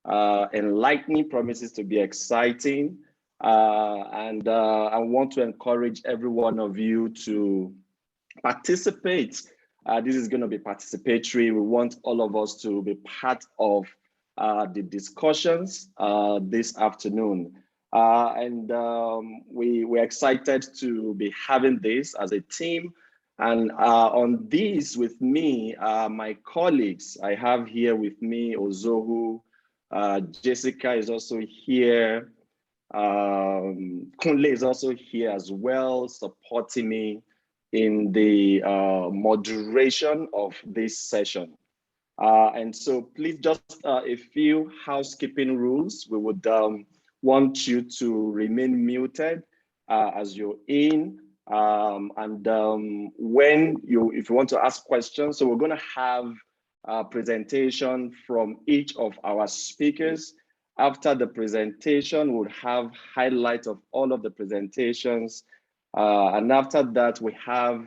enlightening, promises to be exciting. And I want to encourage every one of you to participate. This is going to be participatory. We want all of us to be part of the discussions this afternoon. We're excited to be having this as a team. And on this with me, my colleagues, I have here with me Ozohu, Jessica is also here, Kunle is also here as well, supporting me in the moderation of this session. And so please just a few housekeeping rules. We would want you to remain muted as you're in. If you want to ask questions, so we're going to have a presentation from each of our speakers. After the presentation, we'll have highlights of all of the presentations. And after that, we have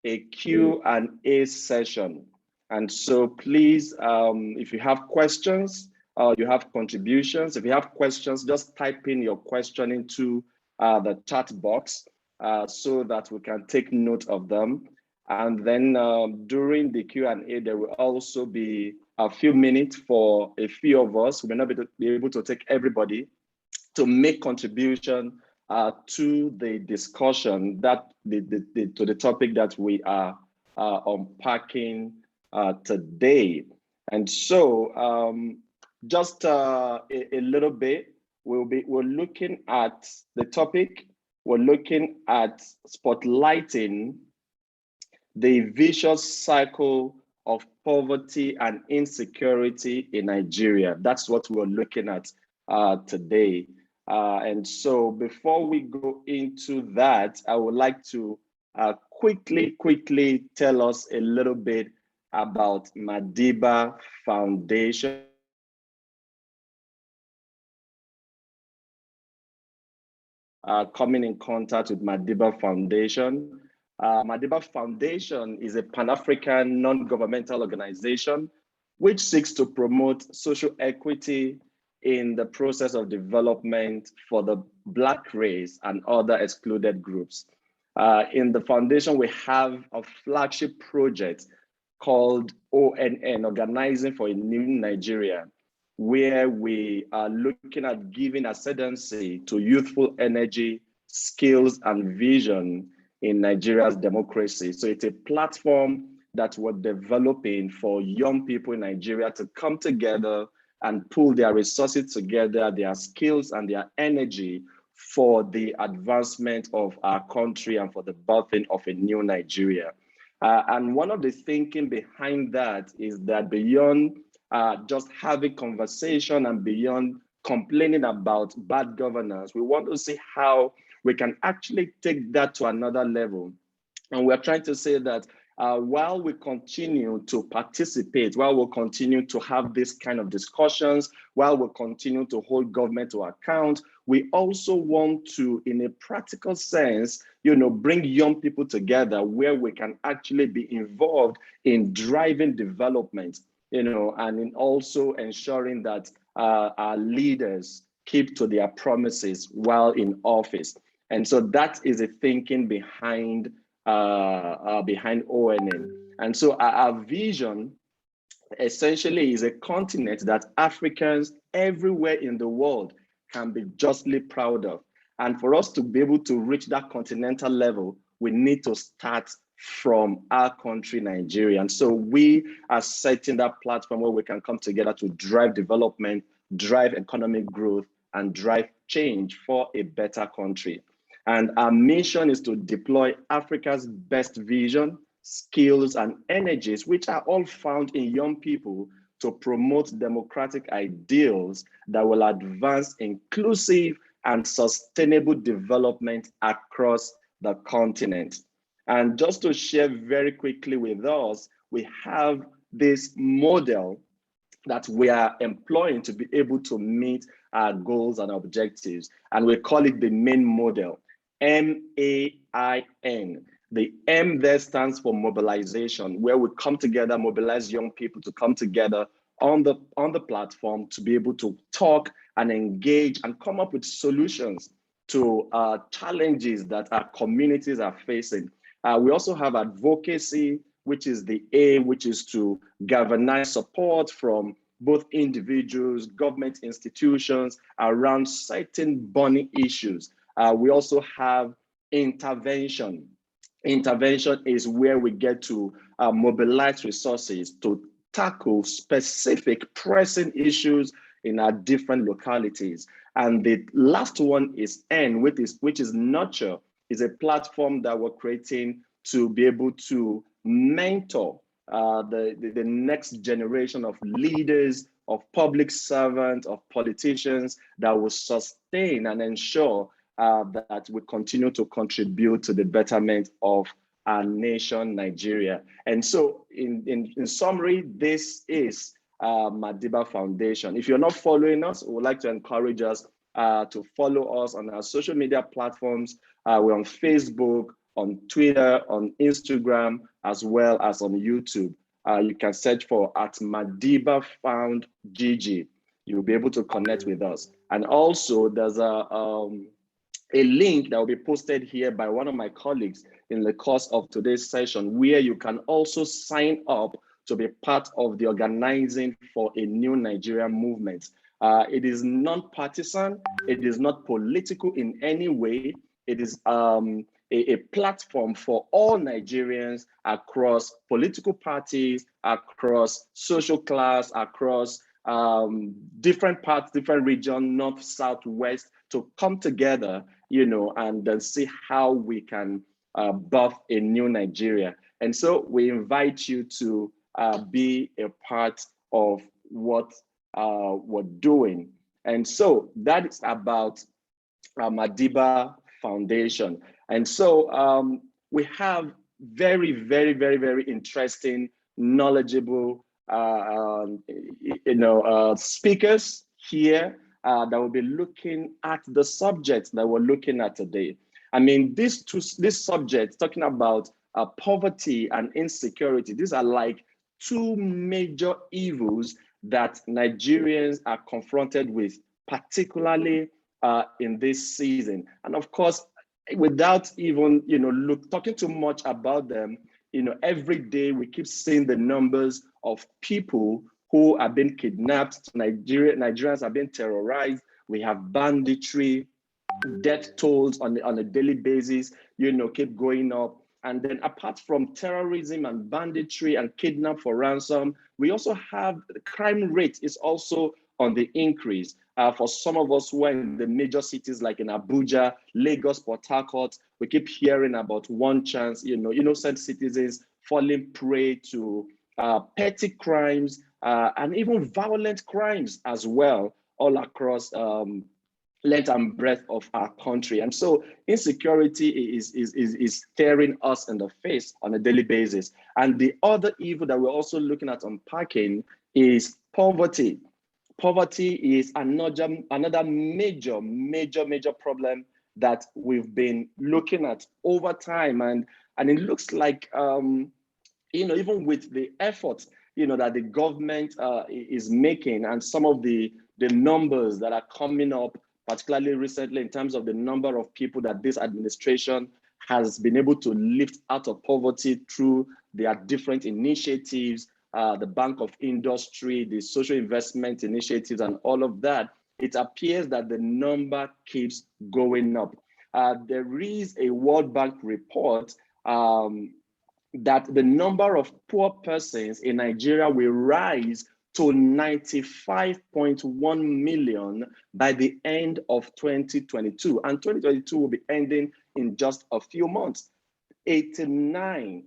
a Q&A session. And so please, if you have questions, you have contributions, if you have questions, just type in your question into the chat box so that we can take note of them. And then during the Q&A, there will also be a few minutes for a few of us. We may not be able to take everybody to make contribution to the discussion to the topic that we are unpacking today. And so just a little bit, we're looking at the topic. We're looking at spotlighting the vicious cycle of poverty and insecurity in Nigeria. That's what we're looking at today. And so before we go into that, I would like to quickly tell us a little bit about Madiba Foundation. Coming in contact with Madiba Foundation. Madiba Foundation is a Pan-African non-governmental organization which seeks to promote social equity in the process of development for the Black race and other excluded groups. In the foundation, we have a flagship project called ONN, Organizing for a New Nigeria, where we are looking at giving ascendancy to youthful energy, skills, and vision in Nigeria's democracy. So it's a platform that we're developing for young people in Nigeria to come together and pull their resources together, their skills and their energy for the advancement of our country and for the birthing of a new Nigeria. And one of the thinking behind that is that beyond just having conversation and beyond complaining about bad governance, we want to see how we can actually take that to another level. And we're trying to say that while we continue to participate, while we'll continue to have this kind of discussions, while we'll continue to hold government to account, we also want to, in a practical sense, bring young people together where we can actually be involved in driving development, and in also ensuring that our leaders keep to their promises while in office. And so that is a thinking behind ONN. And so our vision essentially is a continent that Africans everywhere in the world can be justly proud of. And for us to be able to reach that continental level, we need to start from our country, Nigeria. And so we are setting that platform where we can come together to drive development, drive economic growth, and drive change for a better country. And our mission is to deploy Africa's best vision, skills, and energies, which are all found in young people, to promote democratic ideals that will advance inclusive and sustainable development across the continent. And just to share very quickly with us, we have this model that we are employing to be able to meet our goals and objectives. And we call it the MAIN model, MAIN. The M there stands for mobilization, where we come together, mobilize young people to come together on the platform to be able to talk and engage and come up with solutions to challenges that our communities are facing. We also have advocacy, which is the aim, which is to galvanize support from both individuals, government institutions around certain burning issues. We also have intervention. Intervention is where we get to mobilize resources to tackle specific pressing issues in our different localities. And the last one is N, which is Nurture, is a platform that we're creating to be able to mentor the next generation of leaders, of public servants, of politicians that will sustain and ensure that we continue to contribute to the betterment of our nation, Nigeria. And so in summary, this is Madiba Foundation. If you're not following us, we would like to encourage us to follow us on our social media platforms. We're on Facebook, on Twitter, on Instagram, as well as on YouTube. You can search for @Madiba Found GG. You'll be able to connect with us. And also there's a link that will be posted here by one of my colleagues in the course of today's session, where you can also sign up to be part of the organizing for a new Nigeria movement. It is non-partisan, it is not political in any way. It is a platform for all Nigerians across political parties, across social class, across different parts, different regions, north, south, west, to come together, and then see how we can birth a new Nigeria. And so we invite you to be a part of what we're doing. And so that is about Madiba Foundation. And so we have very, very, very, very interesting, knowledgeable speakers here that will be looking at the subjects that we're looking at today. I mean, these subjects, talking about poverty and insecurity, these are like two major evils that Nigerians are confronted with, particularly in this season. And of course, without even talking too much about them, every day we keep seeing the numbers of people who have been kidnapped. Nigerians have been terrorized. We have banditry, death tolls on a daily basis, keep going up. And then apart from terrorism and banditry and kidnap for ransom, we also have the crime rate is also on the increase. For some of us who are in the major cities like in Abuja, Lagos, Port Harcourt, we keep hearing about one chance, innocent citizens falling prey to petty crimes and even violent crimes as well, all across length and breadth of our country. And so insecurity is staring us in the face on a daily basis. And the other evil that we're also looking at unpacking is poverty. Poverty is another major problem that we've been looking at over time. And it looks like, even with the efforts, that the government is making, and some of the numbers that are coming up, particularly recently, in terms of the number of people that this administration has been able to lift out of poverty through their different initiatives, the Bank of Industry, the social investment initiatives, and all of that, it appears that the number keeps going up. There is a World Bank report that the number of poor persons in Nigeria will rise to 95.1 million by the end of 2022. And 2022 will be ending in just a few months. 89,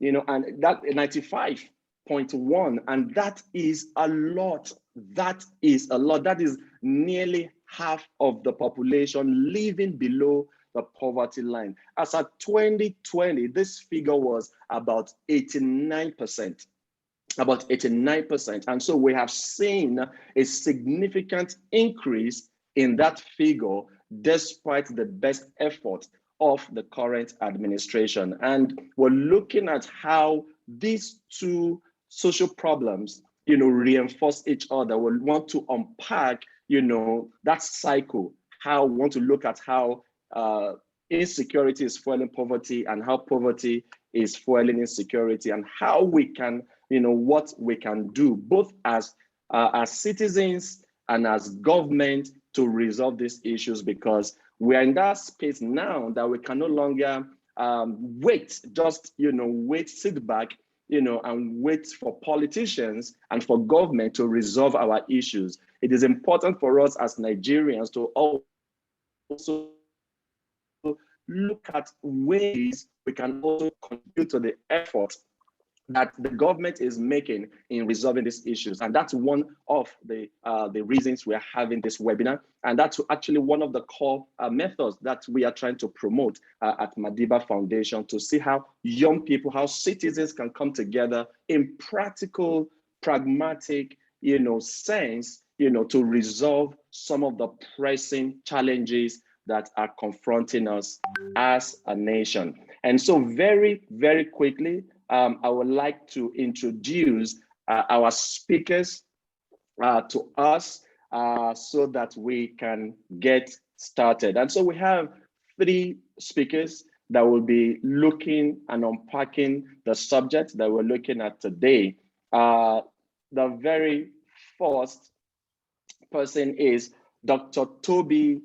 and that 95.1, and that is a lot. That is a lot. That is nearly half of the population living below the poverty line. As at 2020, this figure was about 89%. About 89%. And so we have seen a significant increase in that figure despite the best effort of the current administration. And we're looking at how these two social problems, reinforce each other. We want to unpack, that cycle, how we want to look at how insecurity is fueling poverty and how poverty is fueling insecurity, and how we can, what we can do both as citizens and as government to resolve these issues, because we are in that space now that we can no longer wait, just, sit back, and wait for politicians and for government to resolve our issues. It is important for us as Nigerians to also look at ways we can also contribute to the effort that the government is making in resolving these issues. And that's one of the reasons we are having this webinar. And that's actually one of the core methods that we are trying to promote at Madiba Foundation, to see how young people, how citizens can come together in practical, pragmatic, sense, to resolve some of the pressing challenges that are confronting us as a nation. And so very, very quickly, I would like to introduce our speakers to us so that we can get started. And so we have 3 speakers that will be looking and unpacking the subject that we're looking at today. The very first person is Dr. Tobi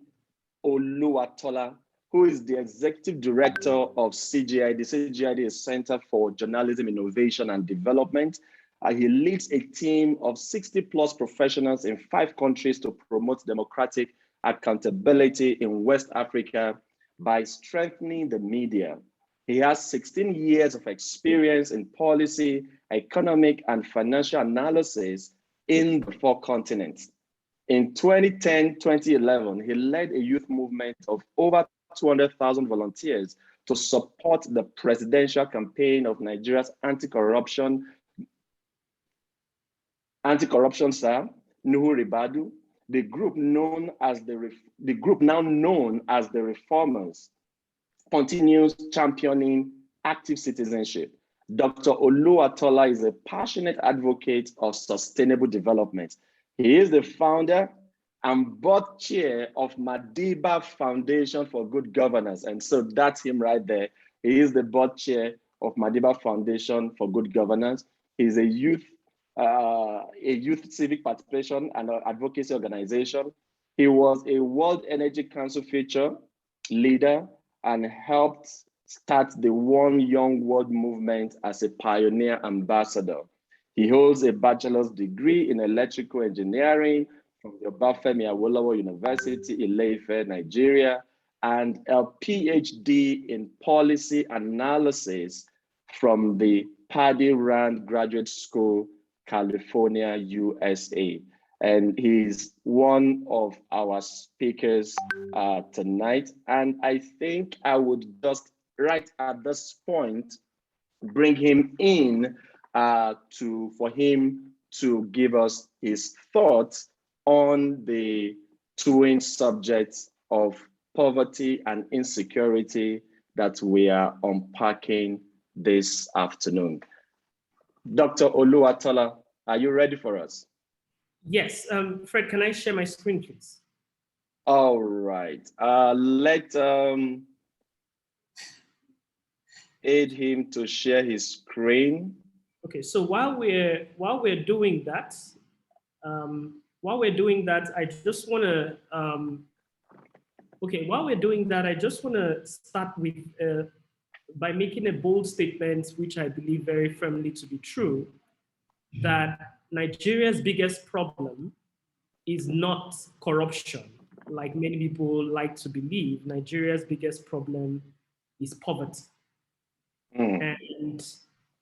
Oluwatola, who is the Executive Director of CGID. CGID is Center for Journalism, Innovation and Development. He leads a team of 60+ professionals in 5 countries to promote democratic accountability in West Africa by strengthening the media. He has 16 years of experience in policy, economic, and financial analysis in the 4 continents. In 2010-2011, he led a youth movement of over 200,000 volunteers to support the presidential campaign of Nigeria's anti-corruption star, Nuhu Ribadu. The group now known as the Reformers continues championing active citizenship. Dr. Oluwatola is a passionate advocate of sustainable development. He is the founder and board chair of Madiba Foundation for Good Governance. And so that's him right there. He is the board chair of Madiba Foundation for Good Governance. He's a youth civic participation and advocacy organization. He was a World Energy Council feature leader and helped start the One Young World movement as a pioneer ambassador. He holds a bachelor's degree in electrical engineering from the Obafemi Awolowo University, Ile-Ife, Nigeria, and a PhD in policy analysis from the Paddy Rand Graduate School, California, USA. And he's one of our speakers tonight. And I think I would just right at this point bring him in for him to give us his thoughts on the twin subjects of poverty and insecurity that we are unpacking this afternoon. Dr. Oluwatola, are you ready for us? Yes, Fred, can I share my screen, please? All right, let aid him to share his screen. Okay, so while we're doing that, I just want to start with by making a bold statement, which I believe very firmly to be true, that Nigeria's biggest problem is not corruption, like many people like to believe. Nigeria's biggest problem is poverty. And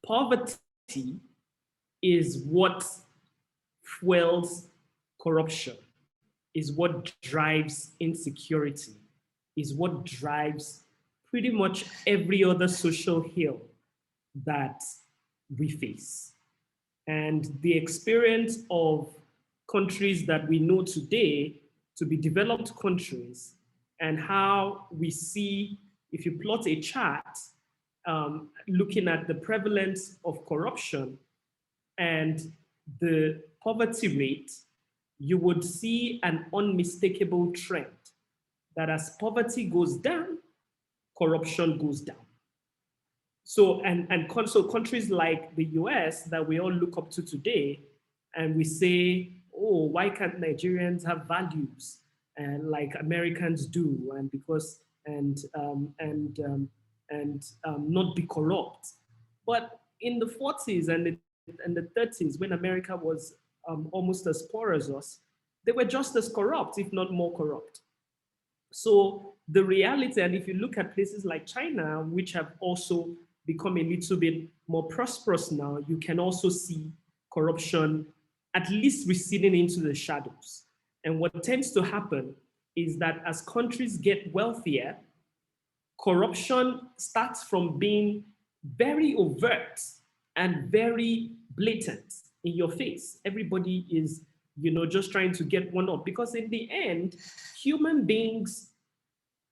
poverty is what fuels corruption, is what drives insecurity, is what drives pretty much every other social ill that we face. And the experience of countries that we know today to be developed countries, and how we see, if you plot a chart, looking at the prevalence of corruption and the poverty rate, you would see an unmistakable trend that as poverty goes down, corruption goes down. So, so countries like the US that we all look up to today, and we say, oh, why can't Nigerians have values like Americans do, and because not be corrupt? But in the 40s and the 30s, when America was almost as poor as us, they were just as corrupt, if not more corrupt. So the reality, and if you look at places like China, which have also become a little bit more prosperous now, you can also see corruption at least receding into the shadows. And what tends to happen is that as countries get wealthier, corruption starts from being very overt and very blatant in your face. Everybody is, just trying to get one up, because in the end, human beings,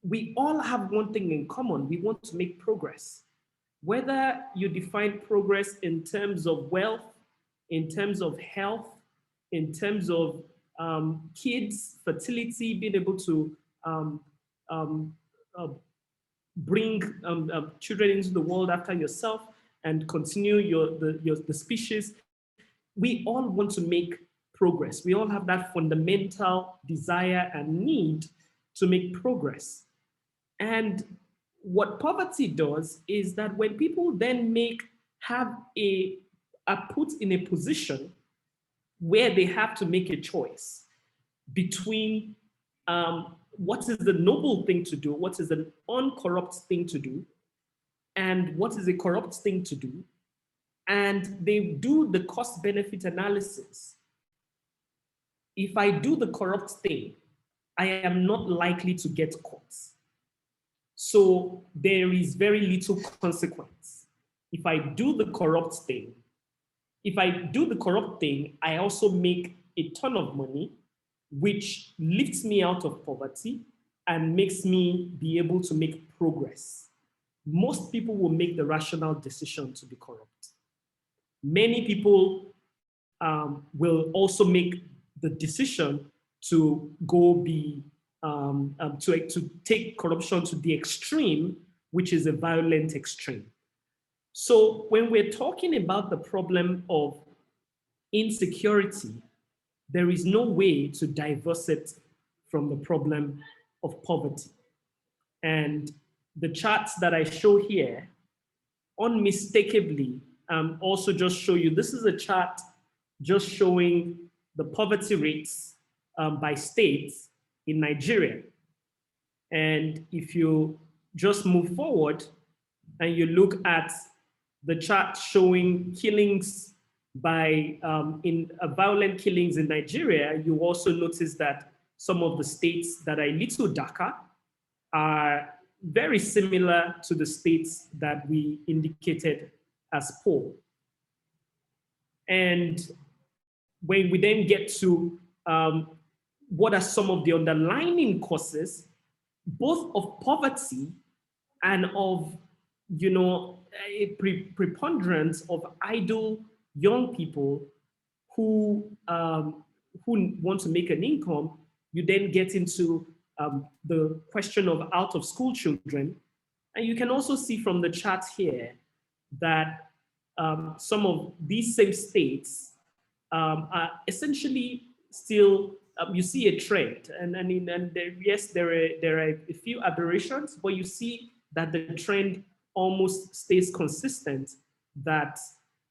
we all have one thing in common. We want to make progress. Whether you define progress in terms of wealth, in terms of health, in terms of kids, fertility, being able to bring children into the world after yourself and continue the species, we all want to make progress. We all have that fundamental desire and need to make progress. And what poverty does is that when people then are put in a position where they have to make a choice between what is the noble thing to do, what is an uncorrupt thing to do, and what is a corrupt thing to do, and they do the cost-benefit analysis. If I do the corrupt thing, I am not likely to get caught. So there is very little consequence. If I do the corrupt thing, I also make a ton of money, which lifts me out of poverty and makes me be able to make progress. Most people will make the rational decision to be corrupt. Many people will also make the decision to go be to take corruption to the extreme, which is a violent extreme. So when we're talking about the problem of insecurity, there is no way to divorce it from the problem of poverty. And the charts that I show here unmistakably also just show you, this is a chart just showing the poverty rates by states in Nigeria. And if you just move forward and you look at the chart showing killings by violent killings in Nigeria, you also notice that some of the states that are a little darker are very similar to the states that we indicated as poor. And when we then get to what are some of the underlying causes, both of poverty and of, a preponderance of idle young people who want to make an income, you then get into the question of out-of-school children. And you can also see from the chart here that some of these same states are essentially still, you see a trend. Yes, there are a few aberrations, but you see that the trend almost stays consistent, that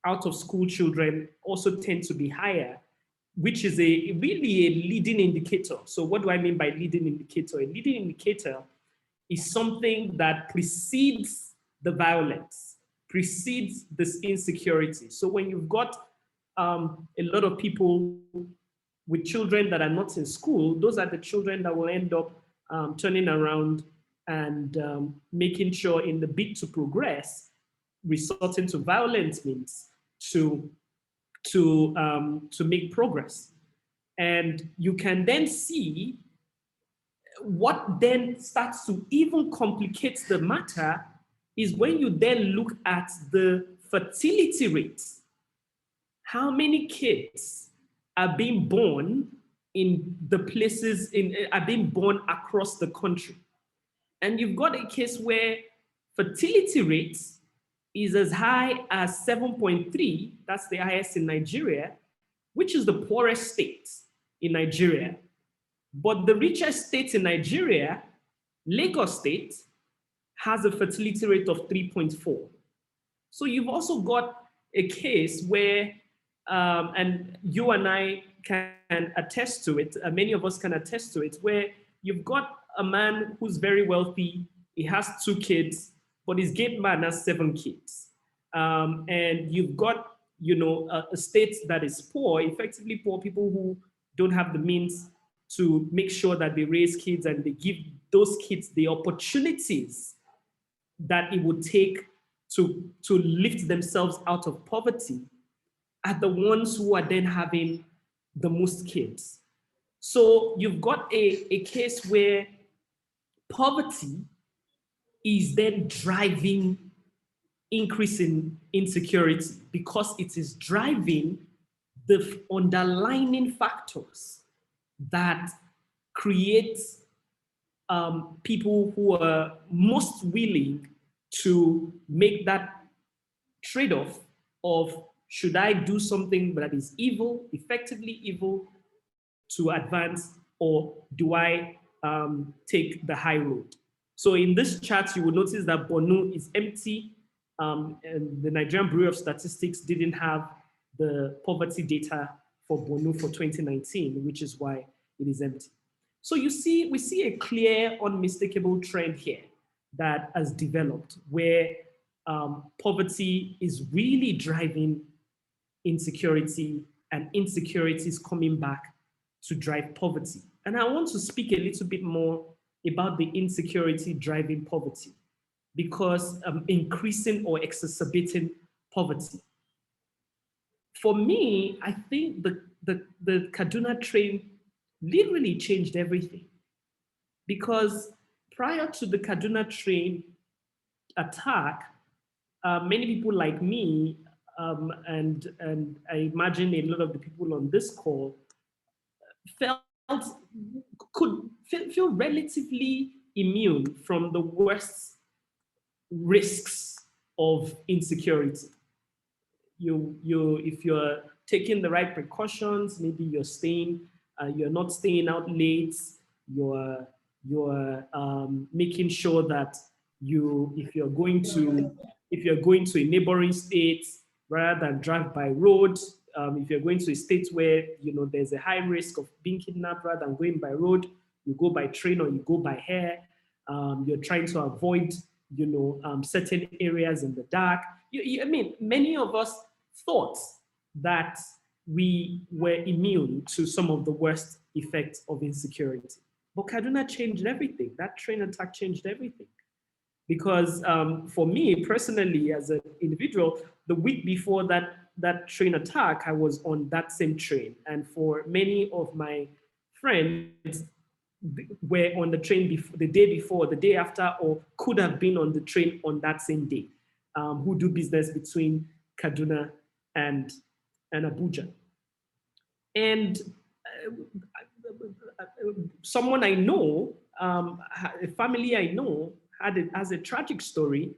out-of-school children also tend to be higher, which is really a leading indicator. So what do I mean by leading indicator? A leading indicator is something that precedes the violence, precedes this insecurity. So when you've got a lot of people with children that are not in school, those are the children that will end up turning around and making sure, in the bid to progress, resorting to violent means to make progress. And you can then see what then starts to even complicate the matter is when you then look at the fertility rates. how many kids are being born in the places, are being born across the country. And you've got a case where fertility rates is as high as 7.3, that's the highest in Nigeria, which is the poorest state in Nigeria. But the richest state in Nigeria, Lagos State, has a fertility rate of 3.4. So you've also got a case where, and you and I can attest to it, many of us can attest to it, where you've got a man who's very wealthy, he has 2 kids, but his gate man has 7 kids. And you've got, you know, a state that is poor, effectively poor, people who don't have the means to make sure that they raise kids and they give those kids the opportunities that it would take to lift themselves out of poverty, are the ones who are then having the most kids. So you've got a case where poverty is then driving increase in insecurity because it is driving the underlying factors that create people who are most willing to make that trade-off of, should I do something that is evil, effectively evil, to advance, or do I take the high road? So in this chart, you will notice that Borno is empty, and the Nigerian Bureau of Statistics didn't have the poverty data for Borno for 2019, which is why it is empty. So you see, we see a clear, unmistakable trend here that has developed where poverty is really driving insecurity, and insecurity is coming back to drive poverty. And I want to speak a little bit more about the insecurity driving poverty, because increasing or exacerbating poverty. For me, I think the Kaduna train literally changed everything, because prior to the Kaduna train attack, many people like me, and I imagine a lot of the people on this call, could feel relatively immune from the worst risks of insecurity. If you're taking the right precautions, maybe you're not staying out late, you're making sure that if you're going to a neighboring state, rather than drive by road, if you're going to a state where there's a high risk of being kidnapped, rather than going by road, you go by train or you go by air. You're trying to avoid certain areas in the dark. I mean, many of us thought that we were immune to some of the worst effects of insecurity. But Kaduna changed everything. That train attack changed everything. Because for me personally, as an individual, the week before that train attack, I was on that same train. And for many of my friends, were on the train the day before, the day after, or could have been on the train on that same day, who do business between Kaduna and Abuja. And someone I know, a family I know, has a tragic story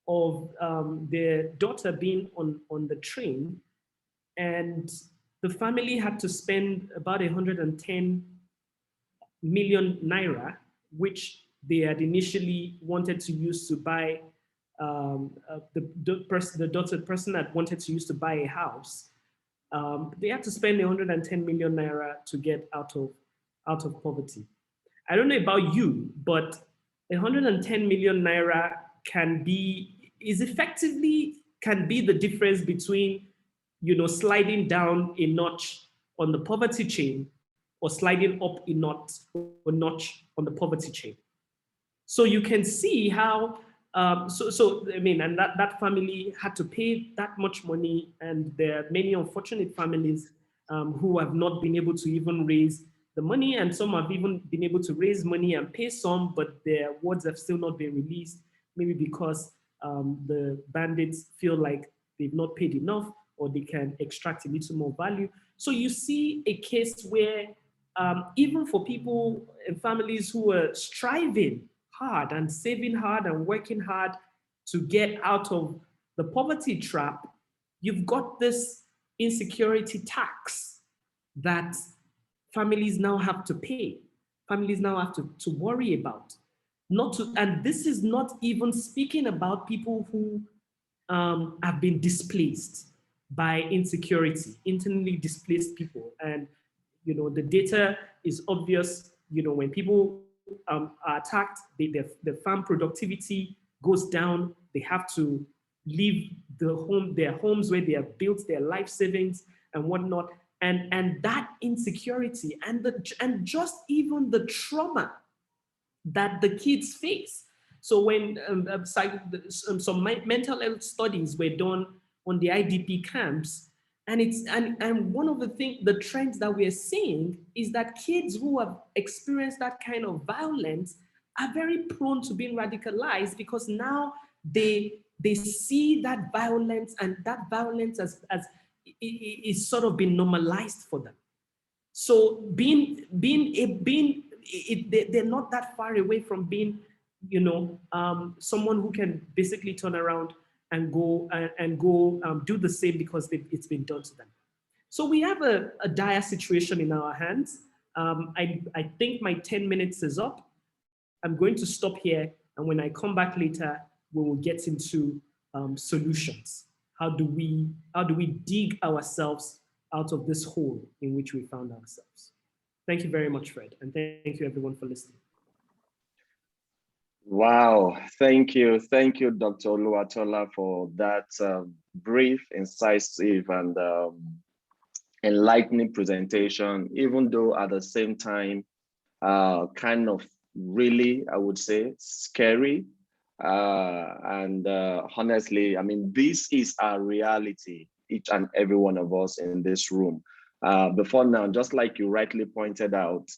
of their daughter being on the train, and the family had to spend about 110 million naira, which they had initially wanted to use to buy, the person that wanted to use to buy a house. They had to spend 110 million naira to get out of poverty. I don't know about you, but 110 million naira can be the difference between sliding down a notch on the poverty chain or sliding up a notch on the poverty chain. So you can see how, and that family had to pay that much money, and there are many unfortunate families who have not been able to even raise the money, and some have even been able to raise money and pay some, but their awards have still not been released, maybe because the bandits feel like they've not paid enough, or they can extract a little more value. So you see a case where even for people and families who are striving hard and saving hard and working hard to get out of the poverty trap, you've got this insecurity tax that families now have to pay, families now have to worry about. And this is not even speaking about people who have been displaced by insecurity, internally displaced people. And the data is obvious. When people are attacked, their farm productivity goes down. They have to leave their homes where they have built their life savings and whatnot. And that insecurity and just even the trauma that the kids face. So when some mental health studies were done on the IDP camps, and one of the trends that we're seeing is that kids who have experienced that kind of violence are very prone to being radicalized, because now they see that violence, and that violence as is sort of been normalized for them. So they're not that far away from being, someone who can basically turn around and go do the same because it's been done to them. So we have a dire situation in our hands. I think my 10 minutes is up. I'm going to stop here, and when I come back later, we will get into solutions. How do we dig ourselves out of this hole in which we found ourselves? Thank you very much, Fred, and thank you everyone for listening. Wow, thank you, Dr. Oluwatola, for that brief, incisive, and enlightening presentation, even though at the same time, kind of really, I would say, scary. And honestly, I mean, this is our reality, each and every one of us in this room. Before now, just like you rightly pointed out,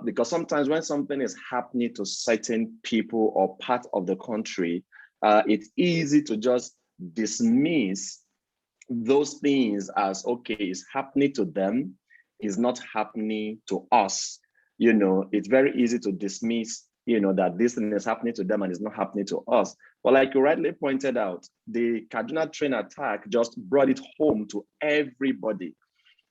because sometimes when something is happening to certain people or part of the country, it's easy to just dismiss those things as, okay, it's happening to them, it's not happening to us. It's very easy to dismiss, that this thing is happening to them and it's not happening to us. But like you rightly pointed out, the Kaduna train attack just brought it home to everybody.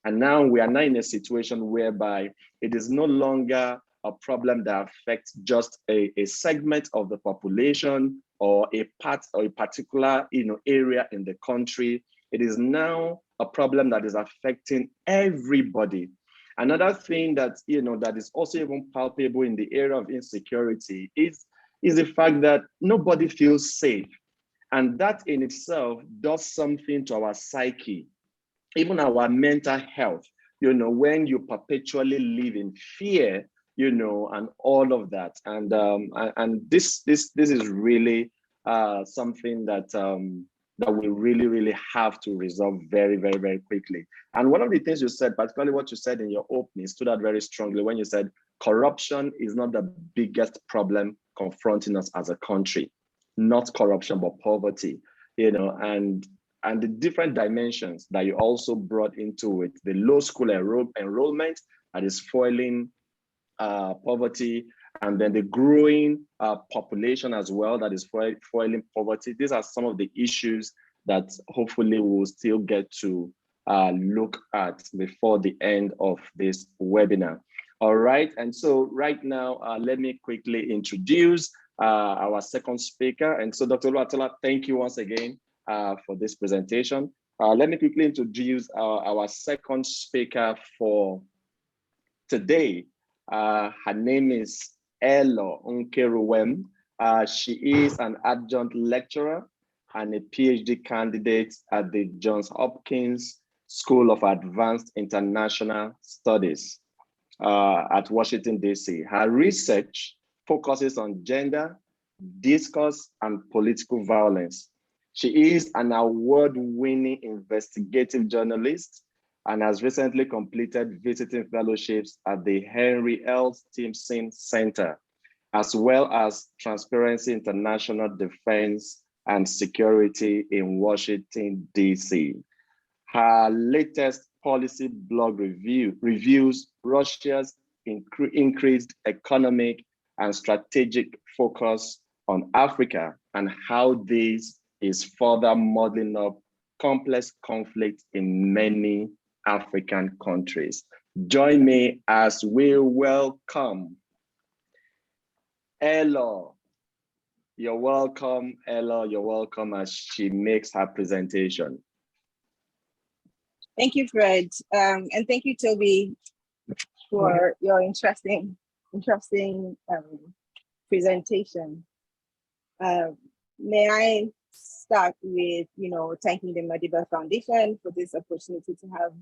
And now we are now in a situation whereby it is no longer a problem that affects just a segment of the population or a part or a particular area in the country. It is now a problem that is affecting everybody. Another thing that that is also even palpable in the area of insecurity is the fact that nobody feels safe. And that in itself does something to our psyche, even our mental health, when you perpetually live in fear, and all of that. And this is really something that we really have to resolve very, very, very quickly. And one of the things you said, particularly what you said in your opening, stood out very strongly when you said corruption is not the biggest problem confronting us as a country, not corruption, but poverty, and the different dimensions that you also brought into it, the low school enrollment that is foiling poverty, and then the growing population as well that is foiling poverty. These are some of the issues that hopefully we'll still get to look at before the end of this webinar. All right, and so right now, let me quickly introduce our second speaker. And so Dr. Oluwatola, thank you once again for this presentation. Let me quickly introduce our second speaker for today. Her name is Elor Nkereuwem. She is an adjunct lecturer and a PhD candidate at the Johns Hopkins School of Advanced International Studies at Washington, D.C. Her research focuses on gender, discourse, and political violence. She is an award-winning investigative journalist and has recently completed visiting fellowships at the Henry L. Stimson Center, as well as Transparency International Defense and Security in Washington, D.C. Her latest policy blog reviews Russia's increased economic and strategic focus on Africa and how this is further modeling up complex conflicts in many African countries. Join me as we welcome Elor. You're welcome, Elor. You're welcome as she makes her presentation. Thank you, Fred. And thank you, Tobi, for your interesting presentation. May I start with, thanking the Madiba Foundation for this opportunity to have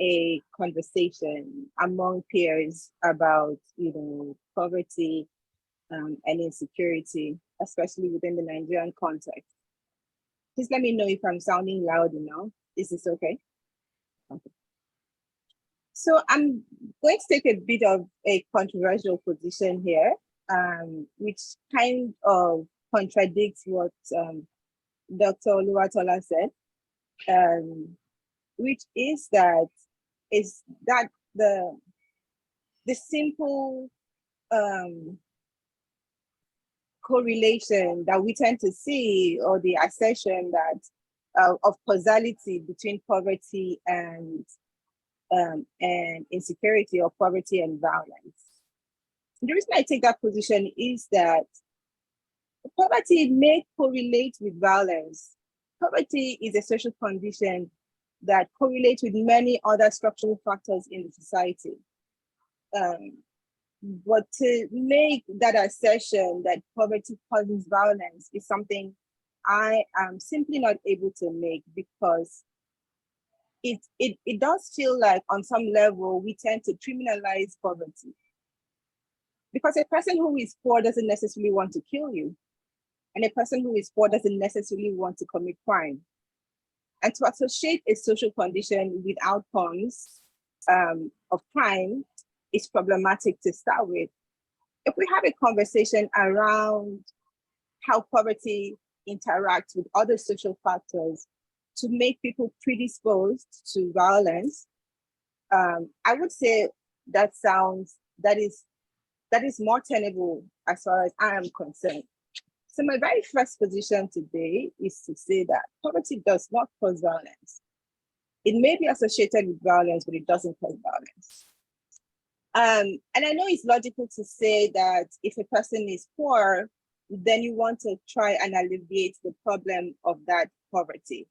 a conversation among peers about, poverty and insecurity, especially within the Nigerian context. Please let me know if I'm sounding loud enough. Is this okay? Okay. So I'm going to take a bit of a controversial position here, which kind of contradicts what Dr. Oluwatola said, which is that the simple correlation that we tend to see, or the assertion that of causality between poverty and insecurity, or poverty and violence. The reason I take that position is that poverty may correlate with violence. Poverty is a social condition that correlates with many other structural factors in the society. But to make that assertion that poverty causes violence is something I am simply not able to make, because it does feel like on some level we tend to criminalize poverty. Because a person who is poor doesn't necessarily want to kill you. And a person who is poor doesn't necessarily want to commit crime. And to associate a social condition with outcomes of crime is problematic to start with. If we have a conversation around how poverty interacts with other social factors to make people predisposed to violence, I would say that is more tenable as far as I am concerned. So my very first position today is to say that poverty does not cause violence. It may be associated with violence, but it doesn't cause violence. And I know it's logical to say that if a person is poor, then you want to try and alleviate the problem of that poverty.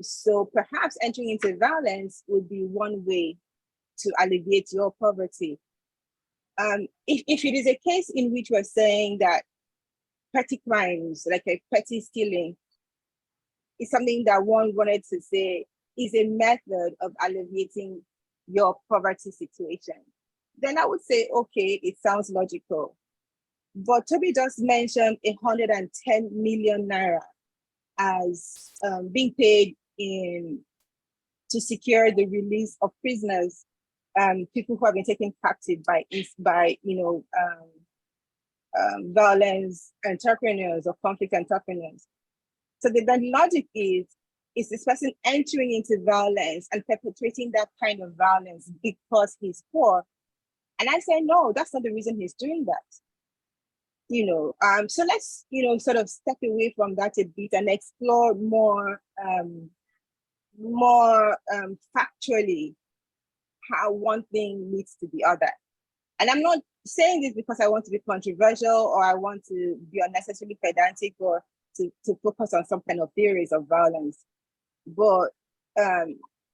So perhaps entering into violence would be one way to alleviate your poverty. If it is a case in which we're saying that petty crimes, like a petty stealing, is something that one wanted to say is a method of alleviating your poverty situation, then I would say, okay, it sounds logical. But Tobi just mentioned 110 million naira as being paid to secure the release of prisoners, people who have been taken captive by violence entrepreneurs or conflict entrepreneurs. So the logic is this person entering into violence and perpetrating that kind of violence because he's poor? And I say, no, that's not the reason he's doing that. So let's, sort of step away from that a bit and explore more factually how one thing leads to the other. And I'm not saying this because I want to be controversial or I want to be unnecessarily pedantic or to focus on some kind of theories of violence. But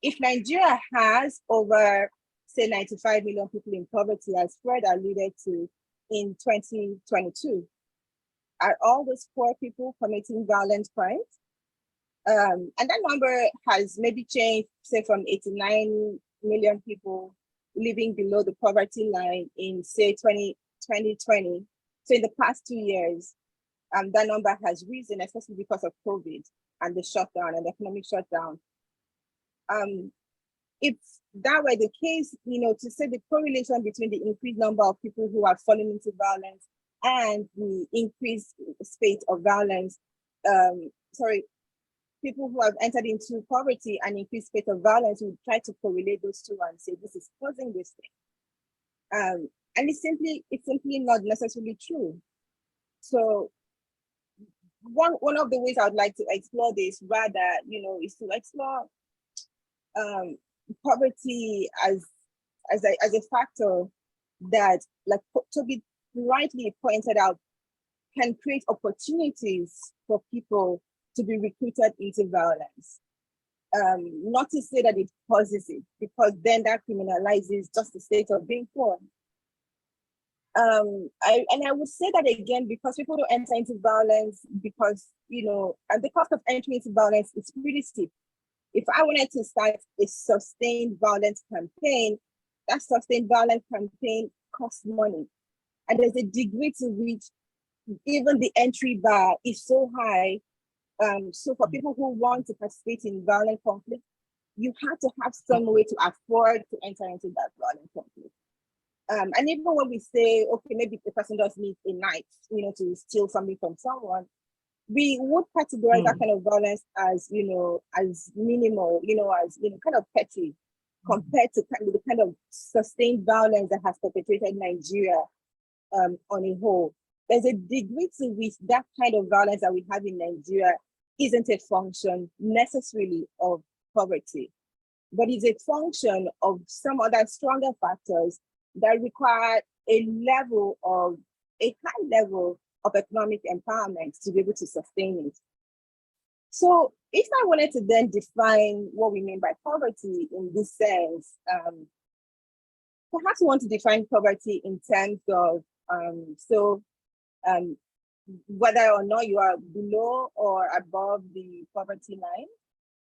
if Nigeria has over, say, 95 million people in poverty, as Fred alluded to, in 2022, are all those poor people committing violent crimes? And that number has maybe changed, say, from 89 million people living below the poverty line in, say, 2020. So in the past 2 years, that number has risen, especially because of COVID and the shutdown and the economic shutdown. If that were the case, to say the correlation between the increased number of people who are falling into violence and the increased spate of violence, people who have entered into poverty and increased rate of violence will try to correlate those two and say this is causing this thing. And it's simply not necessarily true. So one of the ways I would like to explore this rather, is to explore poverty as a factor that, like Tobi rightly pointed out, can create opportunities for people to be recruited into violence. Not to say that it causes it, because then that criminalizes just the state of being poor. I would say that again, because people don't enter into violence because, and the cost of entering into violence is pretty steep. If I wanted to start a sustained violence campaign, that sustained violence campaign costs money. And there's a degree to which even the entry bar is so high. So for people who want to participate in violent conflict, you have to have some way to afford to enter into that violent conflict. And even when we say, okay, maybe the person does need a knife, to steal something from someone, we would categorize that kind of violence as, as minimal, as, kind of petty compared to the kind of sustained violence that has perpetrated Nigeria on a whole. There's a degree to which that kind of violence that we have in Nigeria isn't a function necessarily of poverty, but is a function of some other stronger factors that require a high level of economic empowerment to be able to sustain it. So if I wanted to then define what we mean by poverty in this sense, perhaps we want to define poverty in terms of, whether or not you are below or above the poverty line,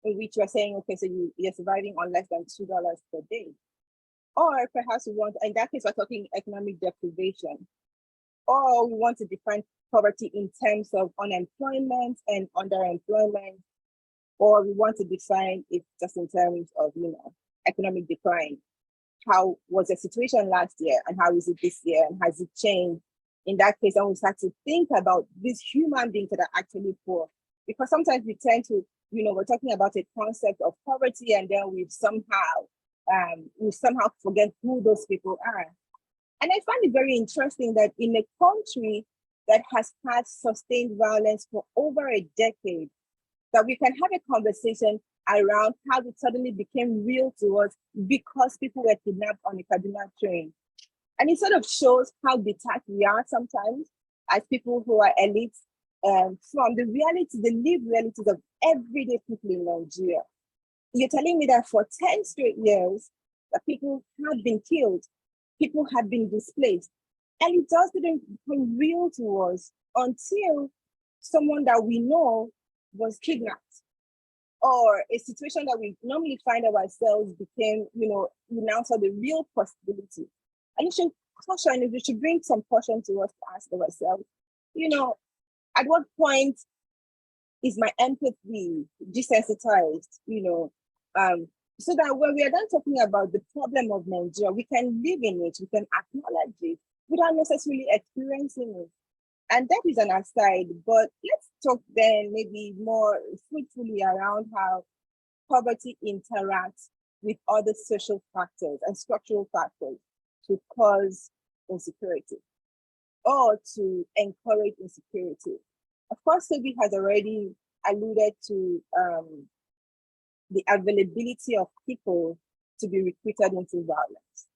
in which you're saying, okay, so you're surviving on less than $2 per day. Or perhaps we want, in that case, we're talking economic deprivation. Or we want to define poverty in terms of unemployment and underemployment. Or we want to define it just in terms of, economic decline. How was the situation last year and how is it this year and has it changed? In that case, then we start to think about these human beings that are actually poor. Because sometimes we tend to, we're talking about a concept of poverty and then we somehow forget who those people are. And I find it very interesting that in a country that has had sustained violence for over a decade, that we can have a conversation around how it suddenly became real to us because people were kidnapped on a Kaduna train. And it sort of shows how detached we are sometimes as people who are elites from the lived realities of everyday people in Nigeria. You're telling me that for 10 straight years, that people had been killed, people had been displaced, and it just didn't become real to us until someone that we know was kidnapped, or a situation that we normally find ourselves became, we now saw the real possibility. And it should caution, we should bring some caution to us to ask ourselves, at what point is my empathy desensitized, so that when we are done talking about the problem of Nigeria, we can live in it, we can acknowledge it without necessarily experiencing it. And that is an aside, but let's talk then maybe more fruitfully around how poverty interacts with other social factors and structural factors to cause insecurity or to encourage insecurity. Of course, Tobi has already alluded to the availability of people to be recruited into violence.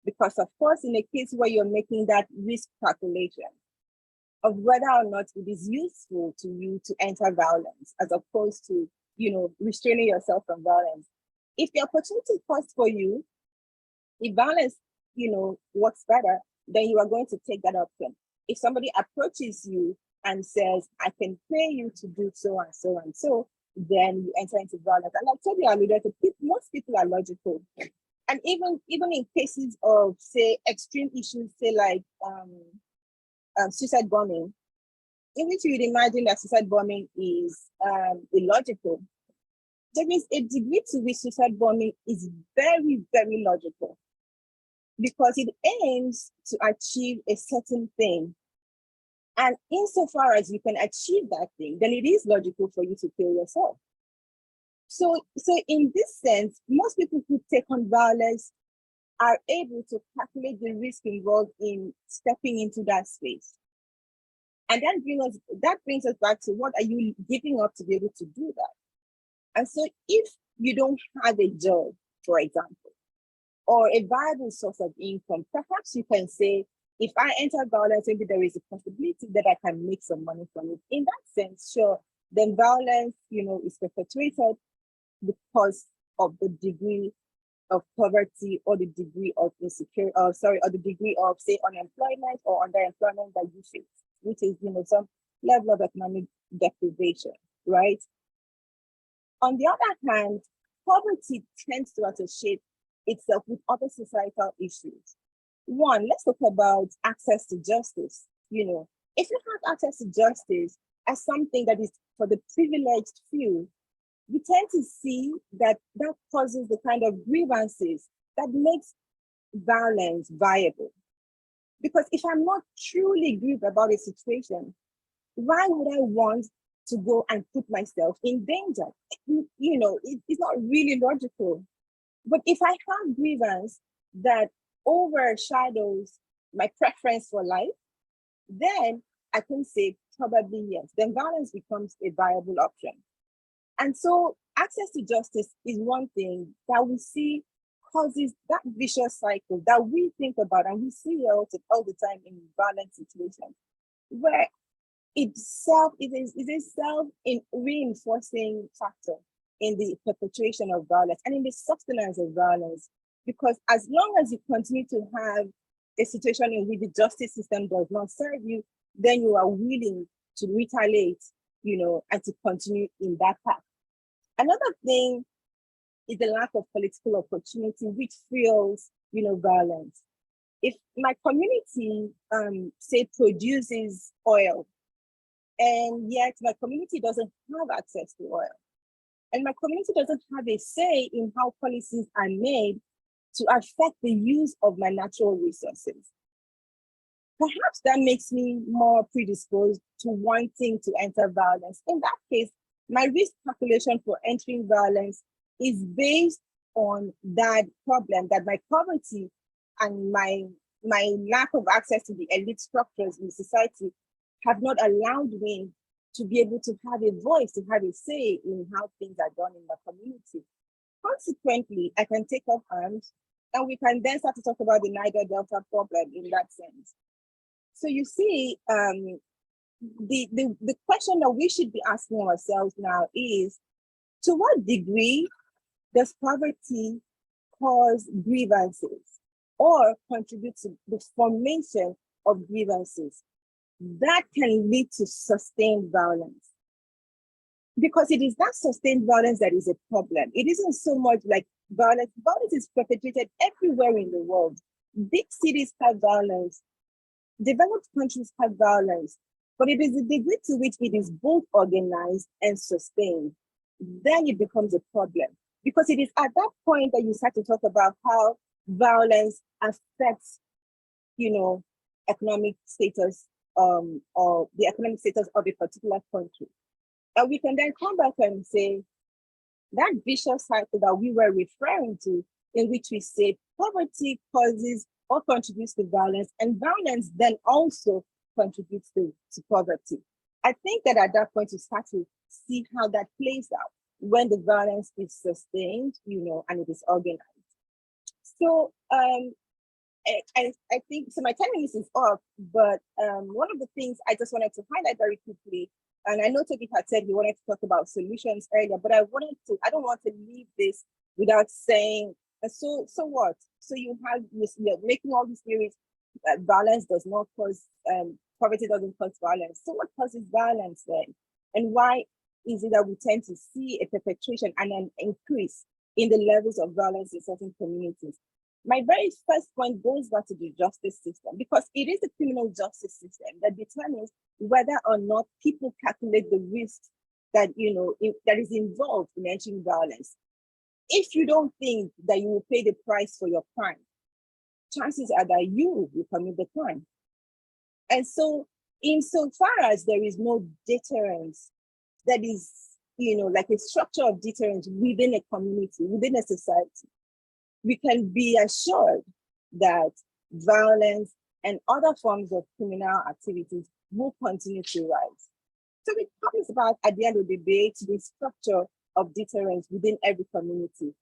Because of course, in a case where you're making that risk calculation of whether or not it is useful to you to enter violence, as opposed to, restraining yourself from violence. If the opportunity cost for you, if violence, works better, then you are going to take that option. If somebody approaches you and says, I can pay you to do so and so and so, then you enter into violence. And like Tobi alluded to, most people are logical. And even in cases of, say, extreme issues, say like suicide bombing, in which you would imagine that suicide bombing is illogical, there is a degree to which suicide bombing is very, very logical, because it aims to achieve a certain thing. And insofar as you can achieve that thing, then it is logical for you to kill yourself. So in this sense, most people who take on violence are able to calculate the risk involved in stepping into that space. And that brings us back to, what are you giving up to be able to do that? And so if you don't have a job, for example, or a viable source of income, perhaps you can say, if I enter violence, maybe there is a possibility that I can make some money from it. In that sense, sure, then violence, is perpetrated because of the degree of poverty or the degree of insecurity, or the degree of, say, unemployment or underemployment that you face, which is, some level of economic deprivation, right? On the other hand, poverty tends to associate itself with other societal issues. One, let's talk about access to justice. If you have access to justice as something that is for the privileged few, we tend to see that causes the kind of grievances that makes violence viable. Because if I'm not truly grieved about a situation, why would I want to go and put myself in danger? It's not really logical. But if I have grievance that overshadows my preference for life, then I can say probably yes. Then violence becomes a viable option. And so access to justice is one thing that we see causes that vicious cycle that we think about, and we see all the time in violent situations, where itself is a self-reinforcing factor in the perpetration of violence and in the sustenance of violence. Because as long as you continue to have a situation in which the justice system does not serve you, then you are willing to retaliate, and to continue in that path. Another thing is the lack of political opportunity, which fuels, violence. If my community, say, produces oil, and yet my community doesn't have access to oil, and my community doesn't have a say in how policies are made to affect the use of my natural resources, perhaps that makes me more predisposed to wanting to enter violence. In that case, my risk calculation for entering violence is based on that problem, that my poverty and my lack of access to the elite structures in society have not allowed me to be able to have a voice, to have a say in how things are done in my community. Consequently, I can take up arms, and we can then start to talk about the Niger Delta problem in that sense. So you see, the question that we should be asking ourselves now is, to what degree does poverty cause grievances or contribute to the formation of grievances that can lead to sustained violence? Because it is that sustained violence that is a problem. It isn't so much like violence. Violence is perpetrated everywhere in the world. Big cities have violence. Developed countries have violence. But it is the degree to which it is both organized and sustained. Then it becomes a problem. Because it is at that point that you start to talk about how violence affects, economic status, or the economic status of a particular country. And we can then come back and say, that vicious cycle that we were referring to, in which we say poverty causes or contributes to violence, and violence then also contributes to poverty. I think that at that point, you start to see how that plays out when the violence is sustained, and it is organized. So I think, so my 10 minutes is up, but one of the things I just wanted to highlight very quickly, and I know Tobi had said he wanted to talk about solutions earlier, but I don't want to leave this without saying, so what? So you're making all these theories that violence does not cause, poverty doesn't cause violence. So what causes violence then? And why is it that we tend to see a perpetration and an increase in the levels of violence in certain communities? My very first point goes back to the justice system, because it is the criminal justice system that determines whether or not people calculate the risks that, that is involved in entering violence. If you don't think that you will pay the price for your crime, chances are that you will commit the crime. And so, insofar as there is no deterrence that is like a structure of deterrence within a community, within a society, we can be assured that violence and other forms of criminal activities will continue to rise. So it comes about, at the end of the day, to the structure of deterrence within every community,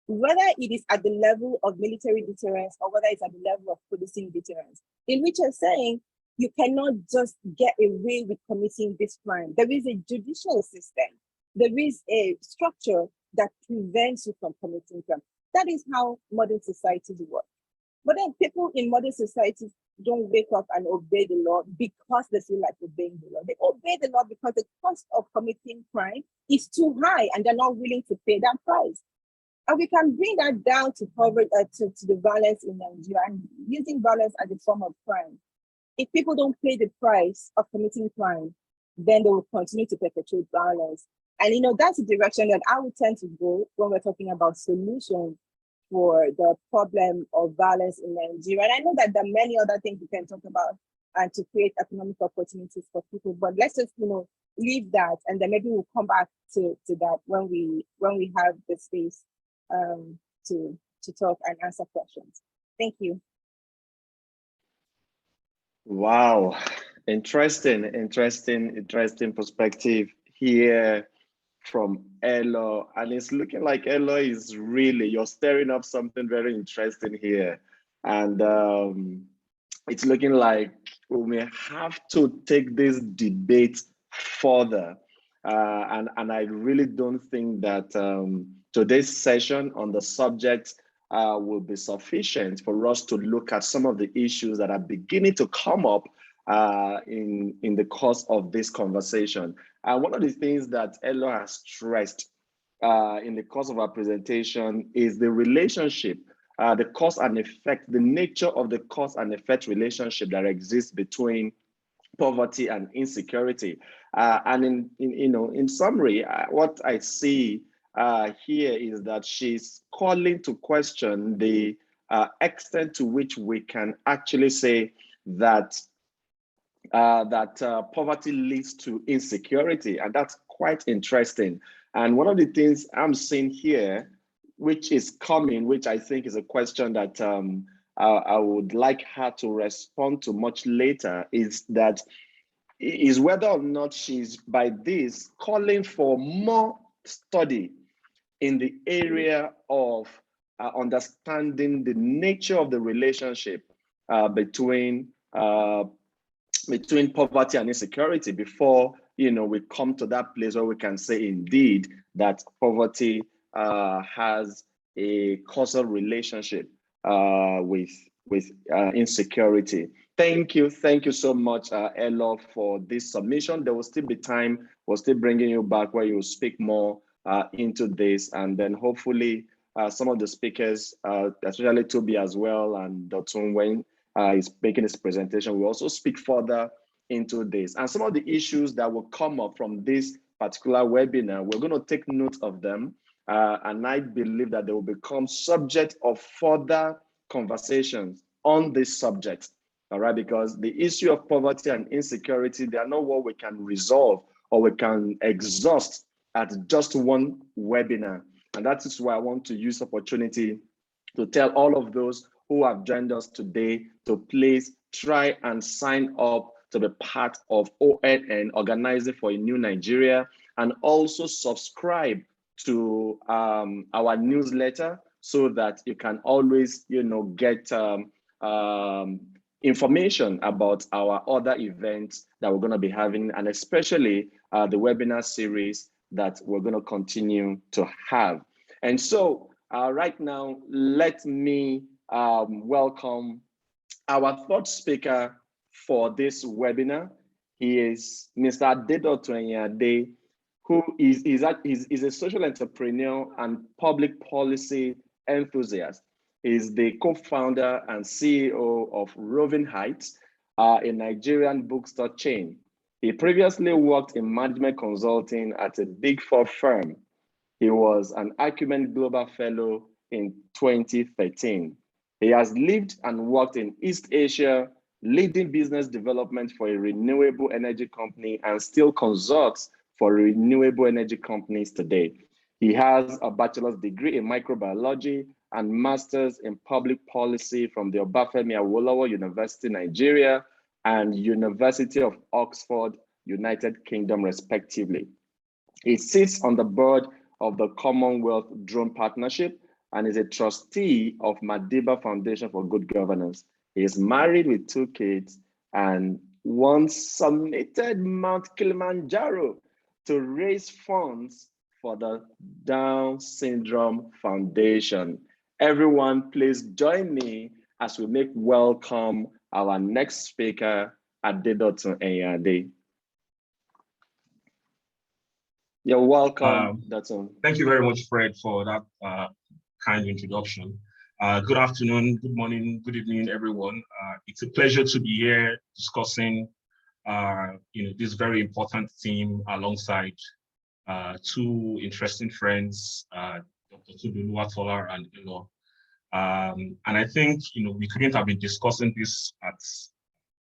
whether it is at the level of military deterrence or whether it's at the level of policing deterrence, in which you're saying you cannot just get away with committing this crime. There is a judicial system. There is a structure that prevents you from committing crime. That is how modern societies work. But then people in modern societies don't wake up and obey the law because they feel like obeying the law. They obey the law because the cost of committing crime is too high and they're not willing to pay that price. And we can bring that down to poverty, to the violence in Nigeria, and using violence as a form of crime. If people don't pay the price of committing crime, then they will continue to perpetrate violence. And that's the direction that I would tend to go when we're talking about solutions for the problem of violence in Nigeria. And I know that there are many other things we can talk about and to create economic opportunities for people, but let's just leave that, and then maybe we'll come back to that when we have the space to talk and answer questions. Thank you. Wow, interesting perspective here from Elor. And it's looking like Elor is you're stirring up something very interesting here. And it's looking like we may have to take this debate further. And I really don't think that today's session on the subject will be sufficient for us to look at some of the issues that are beginning to come up in the course of this conversation. And one of the things that Elor has stressed in the course of our presentation is the relationship, the cause and effect, the nature of the cause and effect relationship that exists between poverty and insecurity. And in summary, what I see here is that she's calling to question the extent to which we can actually say that poverty leads to insecurity, and that's quite interesting. And one of the things I'm seeing here, which is coming, which I think is a question that I would like her to respond to much later, is whether or not she's by this calling for more study in the area of understanding the nature of the relationship between poverty and insecurity before we come to that place where we can say indeed that poverty has a causal relationship with insecurity. Thank you so much, Elor, for this submission. There will still be time. We'll still bringing you back where you will speak more into this, and then hopefully some of the speakers, especially Tobi as well, and Adedotun when is making this presentation, will also speak further into this. And some of the issues that will come up from this particular webinar, we're going to take note of them, and I believe that they will become subject of further conversations on this subject. All right, because the issue of poverty and insecurity, they are not what we can resolve or we can exhaust at just one webinar. And that is why I want to use opportunity to tell all of those who have joined us today to please try and sign up to be part of ONN, Organizing for a New Nigeria, and also subscribe to our newsletter so that you can always, get information about our other events that we're going to be having, and especially the webinar series that we're going to continue to have. And so right now, let me welcome our third speaker for this webinar. He is Mr. Adedotun, who is a social entrepreneur and public policy enthusiast. He's the co-founder and CEO of Roving Heights, a Nigerian bookstore chain. He previously worked in management consulting at a Big Four firm. He was an Acumen Global Fellow in 2013. He has lived and worked in East Asia, leading business development for a renewable energy company, and still consults for renewable energy companies today. He has a bachelor's degree in microbiology and master's in public policy from the Obafemi Awolowo University, Nigeria, and University of Oxford, United Kingdom, respectively. He sits on the board of the Commonwealth Drone Partnership and is a trustee of Madiba Foundation for Good Governance. He is married with 2 kids and once submitted Mount Kilimanjaro to raise funds for the Down Syndrome Foundation. Everyone, please join me as we make welcome our next speaker, Adedotun Eyinade. You're welcome, Datun. Thank you very much, Fred, for that kind introduction. Good afternoon, good morning, good evening, everyone. It's a pleasure to be here discussing this very important theme alongside 2 interesting friends, Dr. Tobi, Oluwatola, and Elor. And I think we couldn't have been discussing this at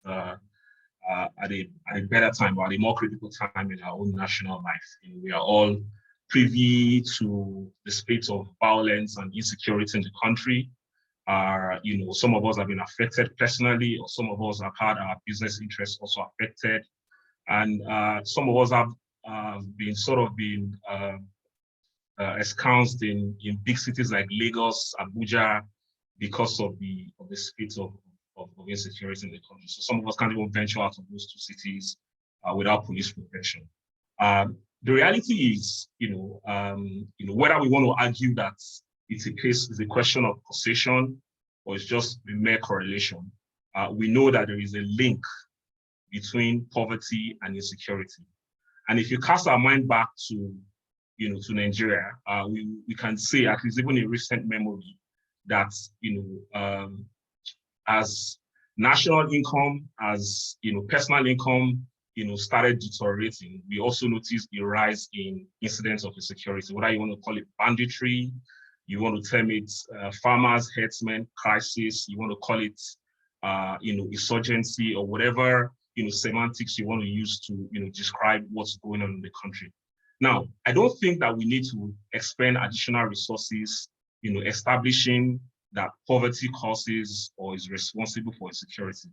a better time, or at a more critical time in our own national life. We are all privy to the state of violence and insecurity in the country. Some of us have been affected personally, or some of us have had our business interests also affected. And some of us have been ensconced in big cities like Lagos, Abuja, because of the state of insecurity in the country. So some of us can't even venture out of those 2 cities without police protection. The reality is, whether we want to argue that it's a question of causation or it's just a mere correlation, we know that there is a link between poverty and insecurity. And if you cast our mind back to Nigeria, we can say, at least even in recent memory, that as national income, as personal income, started deteriorating, we also noticed a rise in incidents of insecurity, whether you want to call it banditry, you want to term it farmers, herdsmen crisis, you want to call it insurgency, or whatever semantics you want to use to describe what's going on in the country. Now, I don't think that we need to expend additional resources establishing that poverty causes or is responsible for insecurity.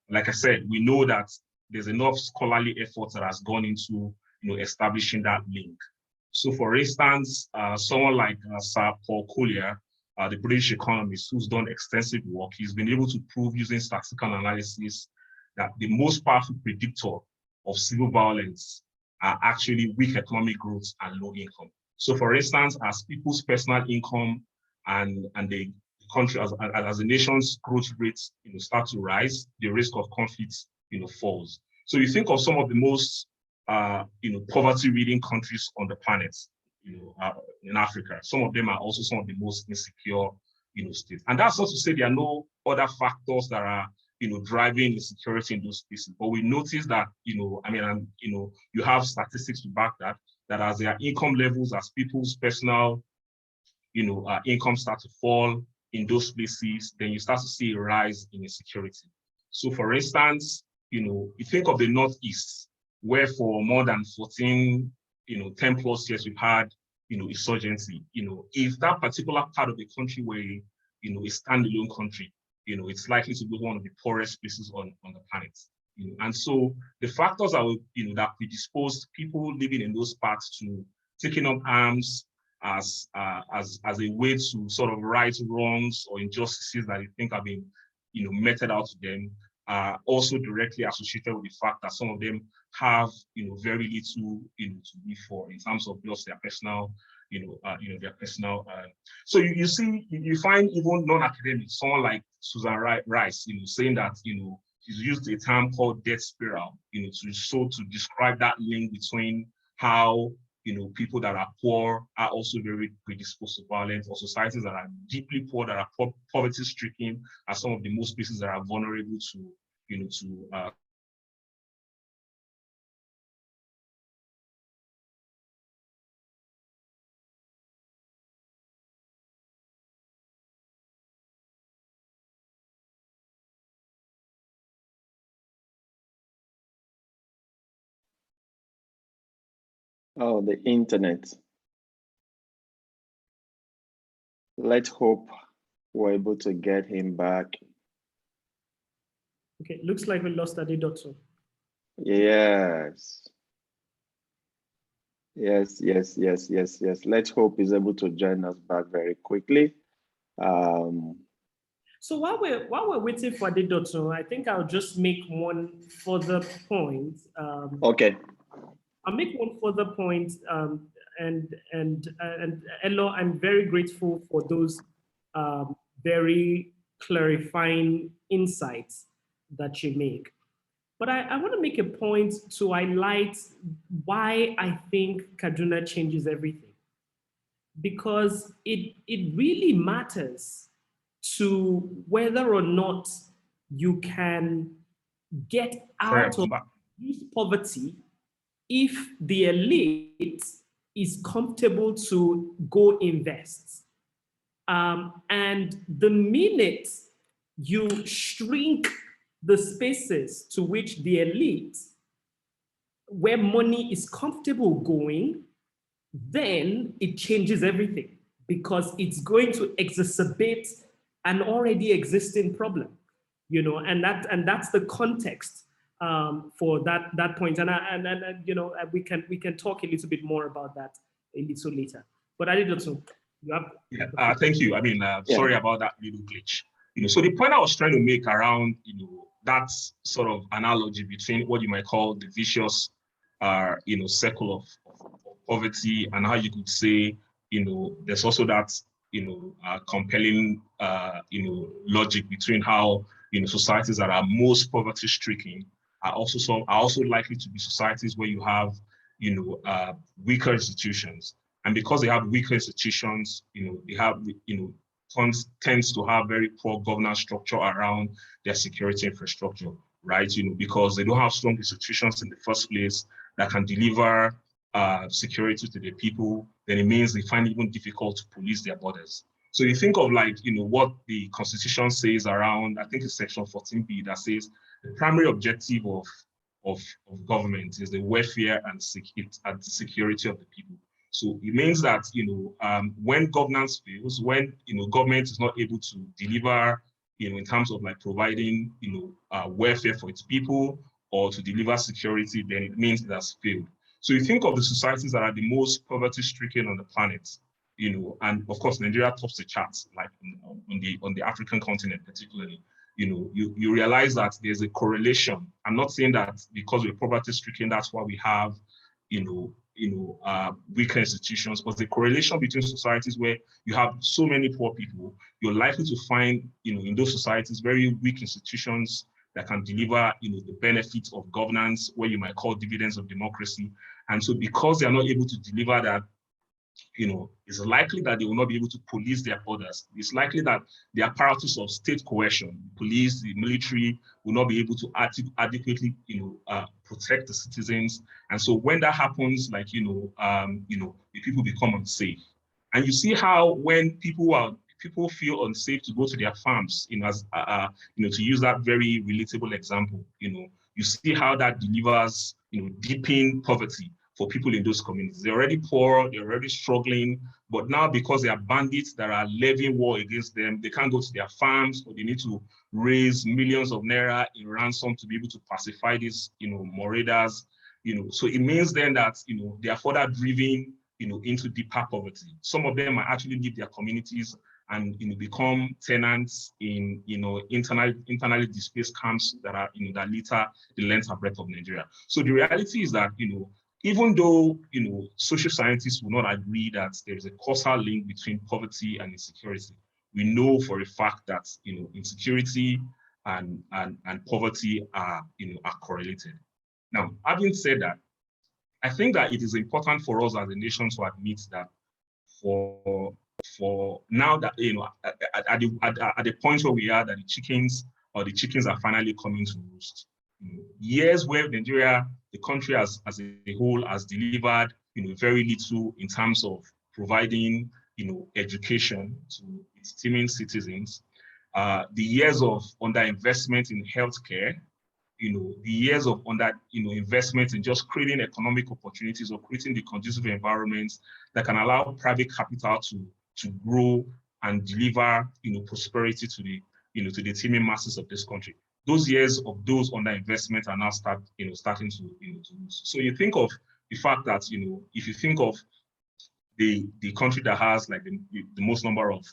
Like I said, we know that there's enough scholarly effort that has gone into establishing that link. So for instance, someone like Sir Paul Collier, the British economist who's done extensive work, he's been able to prove using statistical analysis that the most powerful predictor of civil violence are actually weak economic growth and low income. So for instance, as people's personal income and the country, as the nation's growth rates start to rise, the risk of conflict falls. So you think of some of the most poverty-ridden countries on the planet, in Africa. Some of them are also some of the most insecure states. And that's not to say there are no other factors that are driving insecurity in those places. But we notice that you have statistics to back that as their income levels, as people's personal income start to fall in those places, then you start to see a rise in insecurity. So for instance, you think of the Northeast, where for more than 10 plus years we've had insurgency. If that particular part of the country were a standalone country, it's likely to be one of the poorest places on the planet. And so the factors that that predispose people living in those parts to taking up arms as a way to sort of right wrongs or injustices that they think have been meted out to them are also directly associated with the fact that some of them have very little to live for in terms of just their personal their personal. So you see, you find even non-academics, someone like Susan Rice, saying that she's used a term called death spiral, to describe that link between how people that are poor are also very predisposed to violence, or societies that are deeply poor, that are poverty-stricken, are some of the most places that are vulnerable to Oh, the internet. Let's hope we're able to get him back. Okay, looks like we lost Adedotun. Yes. Yes. Let's hope he's able to join us back very quickly. So while we're waiting for Adedotun, I think I'll just make one further point. Okay. I'll make one further point, and Elor, I'm very grateful for those very clarifying insights that you make. But I want to make a point to highlight why I think Kaduna changes everything. Because it really matters to whether or not you can get out of youth poverty if the elite is comfortable to go invest. And the minute you shrink the spaces to which the elite, where money is comfortable going, then it changes everything, because it's going to exacerbate an already existing problem, and that's the context for that point. And we can talk a little bit more about that a little later. But Adedotun, you have. Thank you. I mean, sorry about that little glitch. So the point I was trying to make around, that sort of analogy between what you might call the vicious, circle of poverty, and how you could say, there's also that, compelling, logic between how, societies that are most poverty-stricken are also likely to be societies where you have, weaker institutions. And because they have weaker institutions, they have, tends to have very poor governance structure around their security infrastructure, right? Because they don't have strong institutions in the first place that can deliver security to the people, then it means they find it even difficult to police their borders. So you think of what the Constitution says around, I think it's section 14B, that says the primary objective of government is the welfare and security of the people. So it means that, when governance fails, when, government is not able to deliver, in terms of providing, welfare for its people or to deliver security, then it means it has failed. So you think of the societies that are the most poverty-stricken on the planet, and of course, Nigeria tops the charts, like on the African continent particularly. You realize that there's a correlation. I'm not saying that because we're poverty-stricken, that's why we have, weaker institutions, but the correlation between societies where you have so many poor people, you're likely to find, in those societies, very weak institutions that can deliver, the benefits of governance, what you might call dividends of democracy. And so because they are not able to deliver that, it's likely that they will not be able to police their borders. It's likely that the apparatus of state coercion, police, the military, will not be able to adequately, protect the citizens. And so when that happens, the people become unsafe. And you see how when people feel unsafe to go to their farms, to use that very relatable example, you see how that delivers, deepening poverty for people in those communities. They're already poor, they're already struggling, but now because they are bandits that are levying war against them, they can't go to their farms, or they need to raise millions of naira in ransom to be able to pacify these, marauders. So it means then that, they are further driven, into deeper poverty. Some of them might actually leave their communities and become tenants in internally displaced camps that are that litter the length and breadth of Nigeria. So the reality is that even though social scientists will not agree that there is a causal link between poverty and insecurity, we know for a fact that insecurity and poverty are correlated. Now, having said that, I think that it is important for us as a nation to admit that for now that at the point where we are, that the chickens are finally coming to roost. Years where Nigeria, the country as a whole, has delivered very little in terms of providing education to its teeming citizens. The years of underinvestment in healthcare, the years of investment in just creating economic opportunities or creating the conducive environments that can allow private capital to grow and deliver, prosperity to the teeming masses of this country. Those years of those underinvestment are now starting to lose. So you think of the fact that, if you think of the country that has like the most number of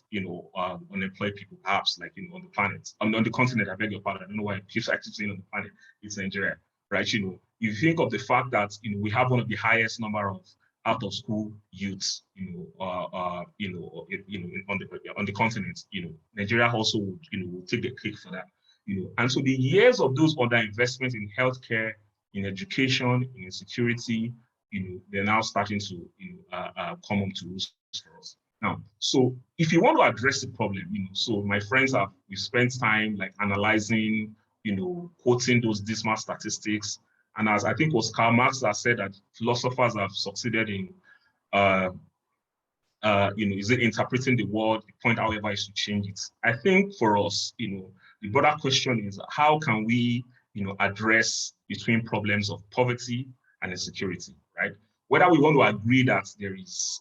unemployed people, perhaps like on the planet, on the continent. I beg your pardon. I don't know why I keep actually saying on the planet. It's Nigeria, right? You think of the fact that we have one of the highest number of out of school youths, on the continent. Nigeria also would take the cake for that. And so the years of those underinvestments in healthcare, in education, in security, they're now starting to come up to roost for us. Now, so if you want to address the problem, so my friends we spent time like analyzing, quoting those dismal statistics. And as I think was Karl Marx that said that philosophers have succeeded in, is it interpreting the world, the point however is to change it. I think for us, the broader question is how can we, address between problems of poverty and insecurity, right? Whether we want to agree that it's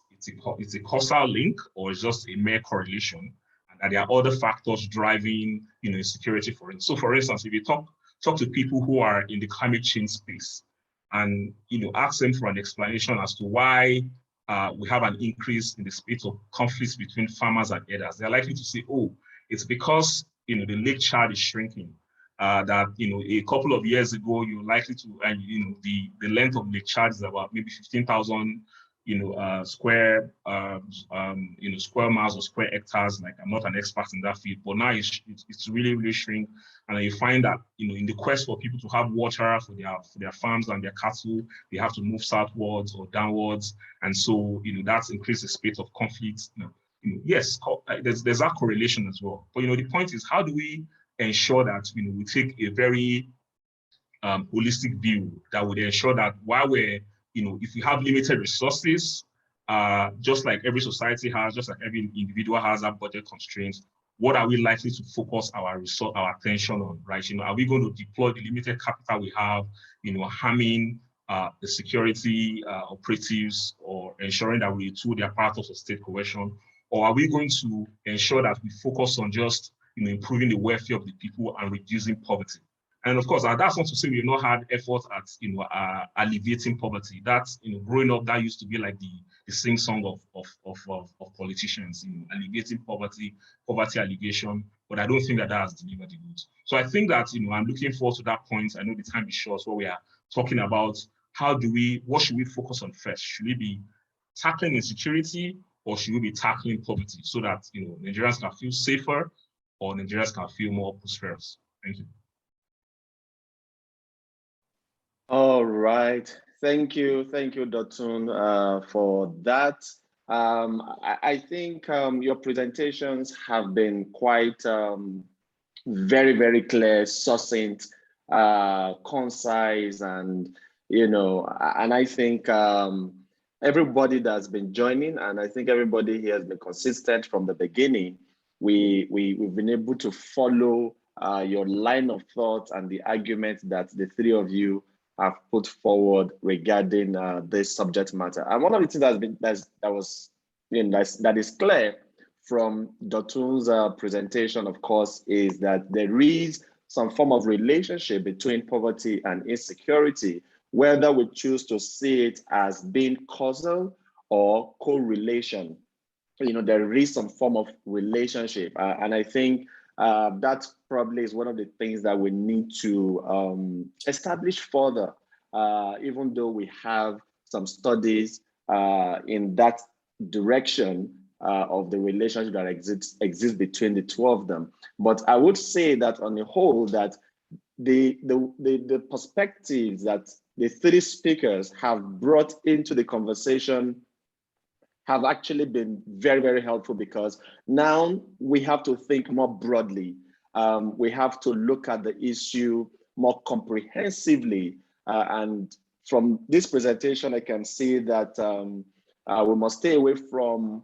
a causal link or it's just a mere correlation, and that there are other factors driving, insecurity for it. So for instance, if you talk to people who are in the climate change space and, ask them for an explanation as to why we have an increase in the spate of conflicts between farmers and herders, they're likely to say, oh, it's because, the lake chart is shrinking. That a couple of years ago you're likely to, and the length of Lake Chad is about maybe 15,000 square square miles or square hectares. Like I'm not an expert in that field, but now it's really really shrink, and you find that in the quest for people to have water for their farms and their cattle, they have to move southwards or downwards, and so that's increased the spate of conflict. Yes, there's that correlation as well. But the point is, how do we ensure that we take a very holistic view that would ensure that while we're if we have limited resources, just like every society has, just like every individual has that budget constraints, what are we likely to focus our attention on, right? Are we going to deploy the limited capital we have, harming the security operatives or ensuring that we retool the apparatus of state coercion, or are we going to ensure that we focus on just improving the welfare of the people and reducing poverty? And of course, that's not to say we've not had efforts at alleviating poverty. That's growing up, that used to be like the sing song of politicians, alleviating poverty alleviation. But I don't think that has delivered the goods. So I think that I'm looking forward to that point. I know the time is short, so we are talking about what should we focus on first? Should we be tackling insecurity or should we be tackling poverty so that Nigerians can feel safer or Nigerians can feel more prosperous? Thank you. All right. Thank you, Dotun, for that. I think your presentations have been quite very, very clear, succinct, concise, and and I think everybody that's been joining, and I think everybody here has been consistent from the beginning. We've been able to follow your line of thought and the argument that the three of you have put forward regarding this subject matter. And one of the things that is clear from Dotun's presentation, of course, is that there is some form of relationship between poverty and insecurity, whether we choose to see it as being causal or correlation. There is some form of relationship, and I think that probably is one of the things that we need to establish further, even though we have some studies in that direction of the relationship that exists between the two of them. But I would say that on the whole, that the perspectives that the three speakers have brought into the conversation have actually been very, very helpful, because now we have to think more broadly. We have to look at the issue more comprehensively. And from this presentation, I can see that we must stay away from,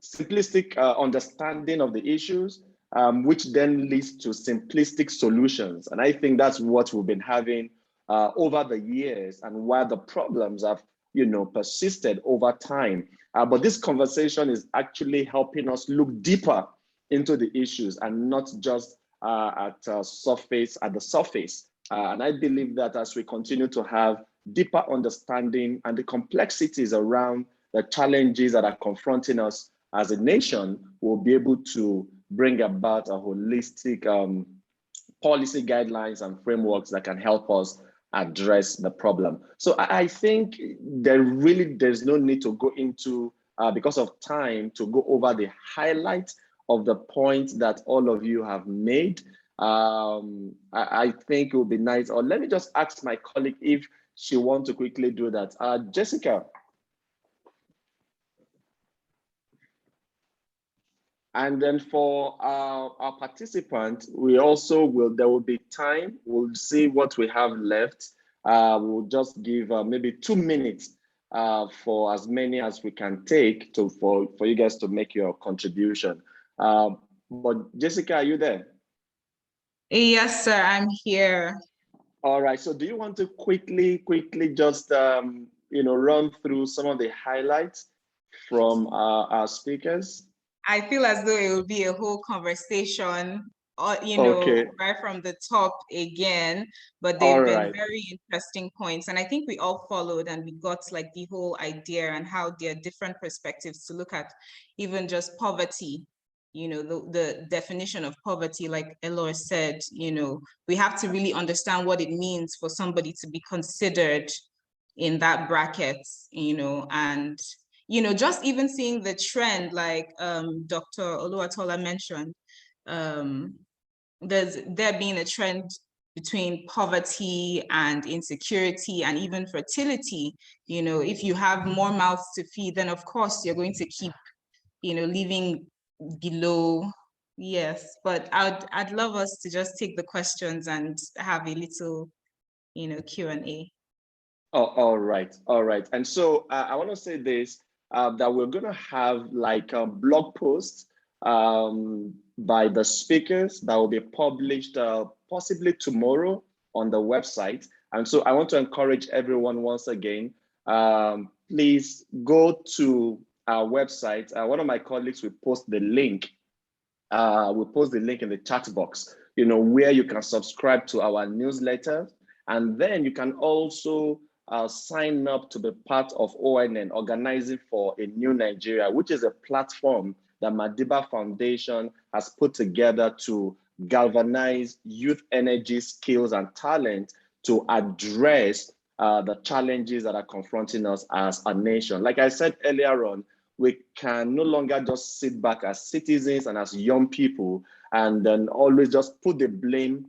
simplistic understanding of the issues. which then leads to simplistic solutions. And I think that's what we've been having over the years, and why the problems have, persisted over time. But this conversation is actually helping us look deeper into the issues and not just at the surface. And I believe that as we continue to have deeper understanding and the complexities around the challenges that are confronting us as a nation, we'll be able to bring about a holistic policy guidelines and frameworks that can help us address the problem. So I think there's no need to go into, because of time, to go over the highlights of the points that all of you have made. I think it would be nice, or let me just ask my colleague if she wants to quickly do that. Jessica. And then for our participants, there will be time. We'll see what we have left. We'll just give maybe 2 minutes for as many as we can take for you guys to make your contribution. But Jessica, are you there? Yes, sir, I'm here. All right, so do you want to quickly just run through some of the highlights from our speakers? I feel as though it would be a whole conversation, Okay. right from the top again, but they've been very interesting points. And I think we all followed and we got like the whole idea and how there are different perspectives to look at even just poverty, the definition of poverty, like Elor said, we have to really understand what it means for somebody to be considered in that bracket, and just even seeing the trend, like Dr. Oluwatola mentioned, there being a trend between poverty and insecurity and even fertility. If you have more mouths to feed, then of course you're going to keep, living below. Yes, but I'd love us to just take the questions and have a little, Q&A. Oh, all right. And so I want to say this, that we're going to have like a blog post by the speakers that will be published possibly tomorrow on the website. And so I want to encourage everyone once again, please go to our website. One of my colleagues will post the link. We'll post the link in the chat box, where you can subscribe to our newsletter. And then you can also sign up to be part of ONN, Organizing for a New Nigeria, which is a platform that Madiba Foundation has put together to galvanize youth energy, skills, and talent to address the challenges that are confronting us as a nation. Like I said earlier on, we can no longer just sit back as citizens and as young people and then always just put the blame,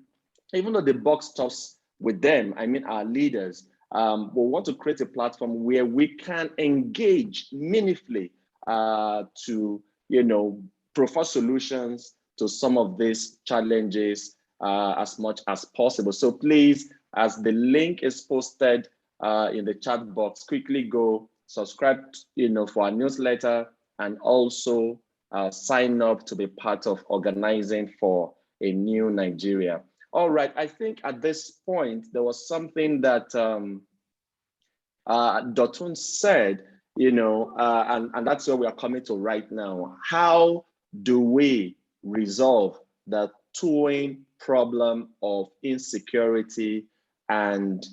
even though the buck stops with them, I mean our leaders. We want to create a platform where we can engage meaningfully to, prefer solutions to some of these challenges as much as possible. So please, as the link is posted in the chat box, quickly go subscribe, for our newsletter, and also sign up to be part of Organizing for a New Nigeria. All right, I think at this point, there was something that Adedotun said, and that's where we are coming to right now. How do we resolve the twin problem of insecurity and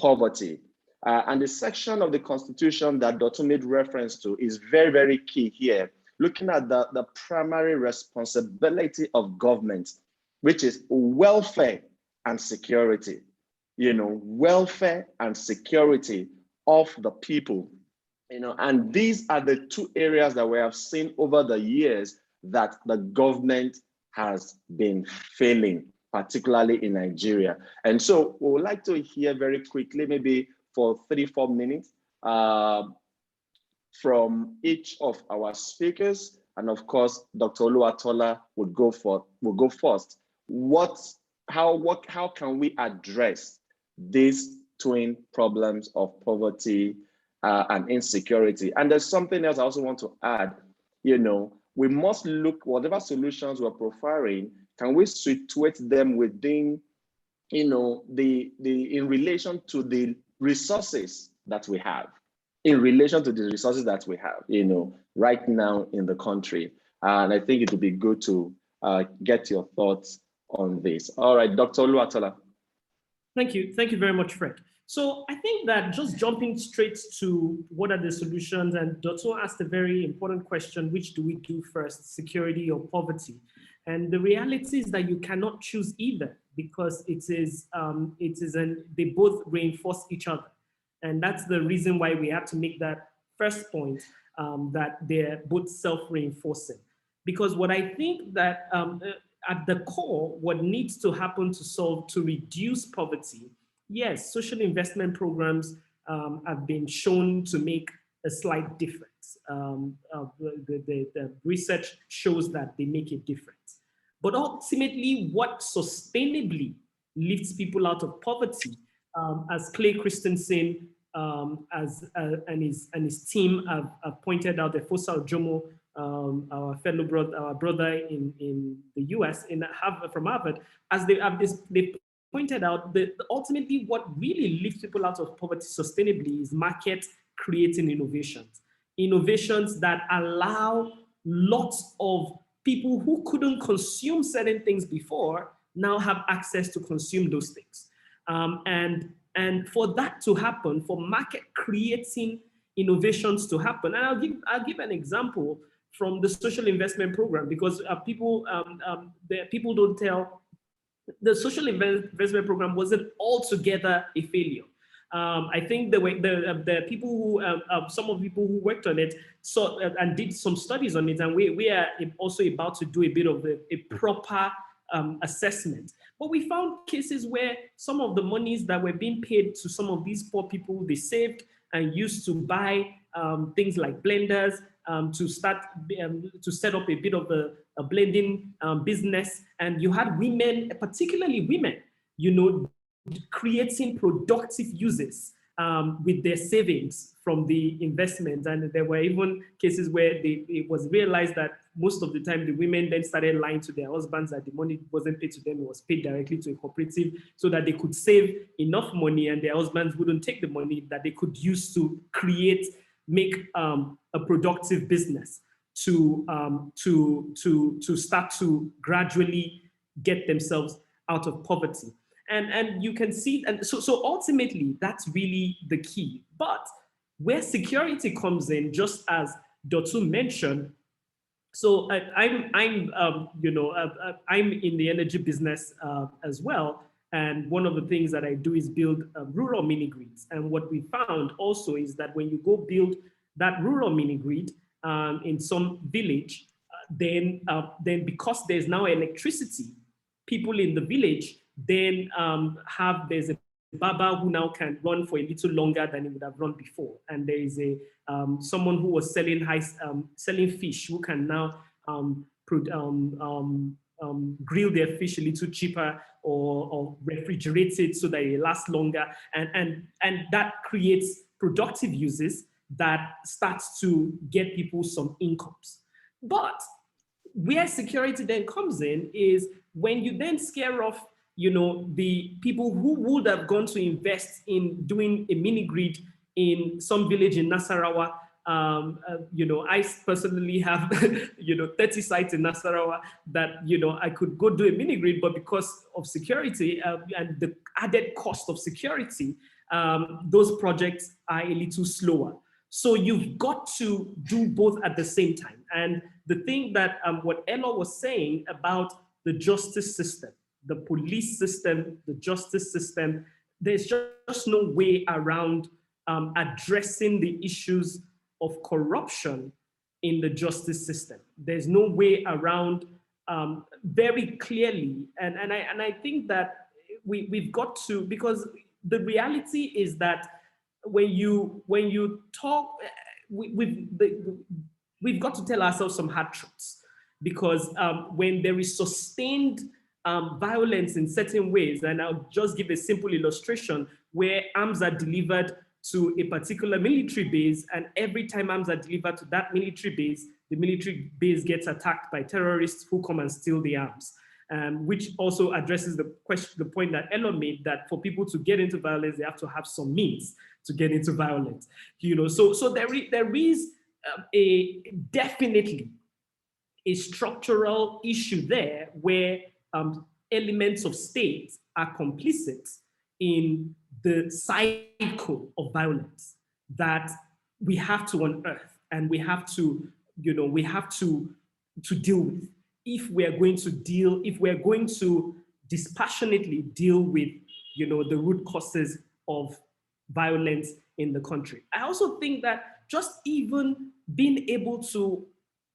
poverty? And the section of the Constitution that Adedotun made reference to is very, very key here, looking at the primary responsibility of government, which is welfare and security, welfare and security of the people, and these are the two areas that we have seen over the years that the government has been failing, particularly in Nigeria. And so we would like to hear very quickly, maybe for 3-4 minutes, from each of our speakers. And of course, Dr. Oluwatola would go first. How can we address these twin problems of poverty and insecurity? And there's something else I also want to add. we must look, whatever solutions we're profiling, can we situate them within, in relation to the resources that we have, right now in the country. And I think it would be good to get your thoughts on this. All right, Dr. Oluwatola. Thank you very much, Fred. So I think that just jumping straight to what are the solutions, and Dr. asked a very important question, which do we do first, security or poverty? And the reality is that you cannot choose either, because they both reinforce each other. And that's the reason why we have to make that first point, that they're both self-reinforcing. Because what I think that at the core, what needs to happen to reduce poverty, yes, social investment programs have been shown to make a slight difference. The research shows that they make a difference. But ultimately, what sustainably lifts people out of poverty, as Clay Christensen and his team have pointed out, the Fosa Ojomo, our fellow brother, our brother in the US, from Harvard, as they pointed out, that ultimately what really lifts people out of poverty sustainably is market creating innovations that allow lots of people who couldn't consume certain things before now have access to consume those things. And for that to happen, for market creating innovations to happen, and I'll give an example from the social investment program, because people don't tell, the social investment program wasn't altogether a failure. I think the people who, some of the people who worked on it saw and did some studies on it, and we are also about to do a bit of a proper assessment. But we found cases where some of the monies that were being paid to some of these poor people, they saved and used to buy things like blenders, to set up a bit of a blending business. And you had women, particularly women, creating productive uses with their savings from the investment. And there were even cases where it was realized that most of the time the women then started lying to their husbands that the money wasn't paid to them, it was paid directly to a cooperative, so that they could save enough money and their husbands wouldn't take the money that they could use to make a productive business to start to gradually get themselves out of poverty. And you can see, and so ultimately that's really the key. But where security comes in, just as Dotun mentioned, so I'm in the energy business as well. And one of the things that I do is build rural mini grids. And what we found also is that when you go build that rural mini grid in some village, then because there's now electricity, people in the village then there's a Baba who now can run for a little longer than he would have run before. And there is someone who was selling fish who can now grill their fish a little cheaper or refrigerate it so that it lasts longer. And that creates productive uses that starts to get people some incomes. But where security then comes in is when you then scare off the people who would have gone to invest in doing a mini grid in some village in Nasarawa. I personally have 30 sites in Nasarawa that I could go do a mini grid, but because of security and the added cost of security, those projects are a little slower. So you've got to do both at the same time. And the thing that what Elor was saying about the justice system, the police system, the justice system, there's just no way around addressing the issues of corruption in the justice system. There's no way around very clearly. And I think that we've got to, because the reality is that when you talk, we've got to tell ourselves some hard truths, because when there is sustained violence in certain ways, and I'll just give a simple illustration where arms are delivered to a particular military base, and every time arms are delivered to that military base, the military base gets attacked by terrorists who come and steal the arms. Which also addresses the point that Elor made, that for people to get into violence, they have to have some means to get into violence. So there is definitely a structural issue there where elements of state are complicit in the cycle of violence that we have to unearth and we have to, to deal with. If we're going to dispassionately deal with, the root causes of violence in the country. I also think that just even being able to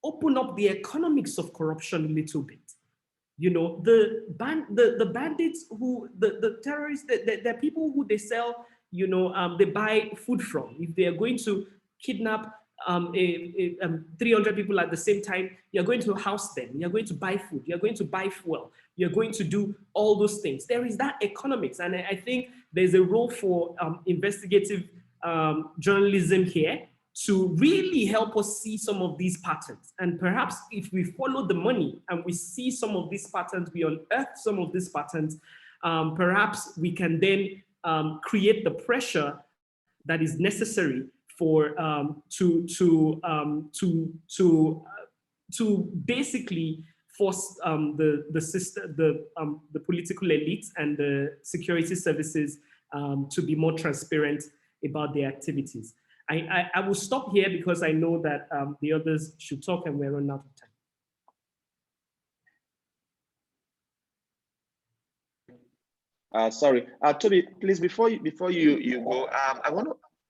open up the economics of corruption a little bit, the bandits the terrorists, the people who they sell, they buy food from. If they are going to kidnap 300 people at the same time, you're going to house them, you're going to buy food, you're going to buy fuel, you're going to do all those things. There is that economics, and I think there's a role for investigative journalism here to really help us see some of these patterns. And perhaps if we follow the money and we see some of these patterns, we unearth some of these patterns, perhaps we can then create the pressure that is necessary for to basically force the political elites and the security services to be more transparent about their activities. I will stop here because I know that the others should talk and we're running out of time. Sorry, Tobi, please, before you go,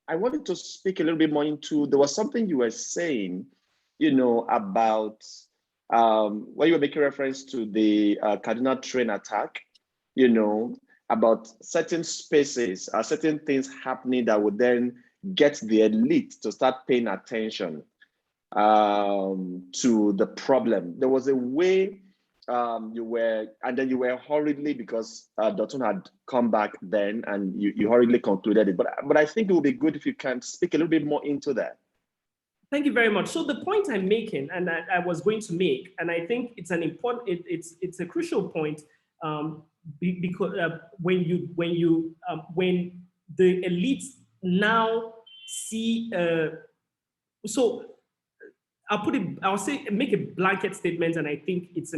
I wanted to speak a little bit more into, there was something you were saying, about when you were making reference to the Kaduna train attack, about certain spaces, certain things happening that would then get the elite to start paying attention to the problem. There was a way you were hurriedly, because Dotun had come back then and you hurriedly concluded it. But I think it would be good if you can speak a little bit more into that. Thank you very much. So the point I'm making, and I was going to make, and I think it's an important, it's a crucial point, because when the elites now see, so make a blanket statement, and I think it's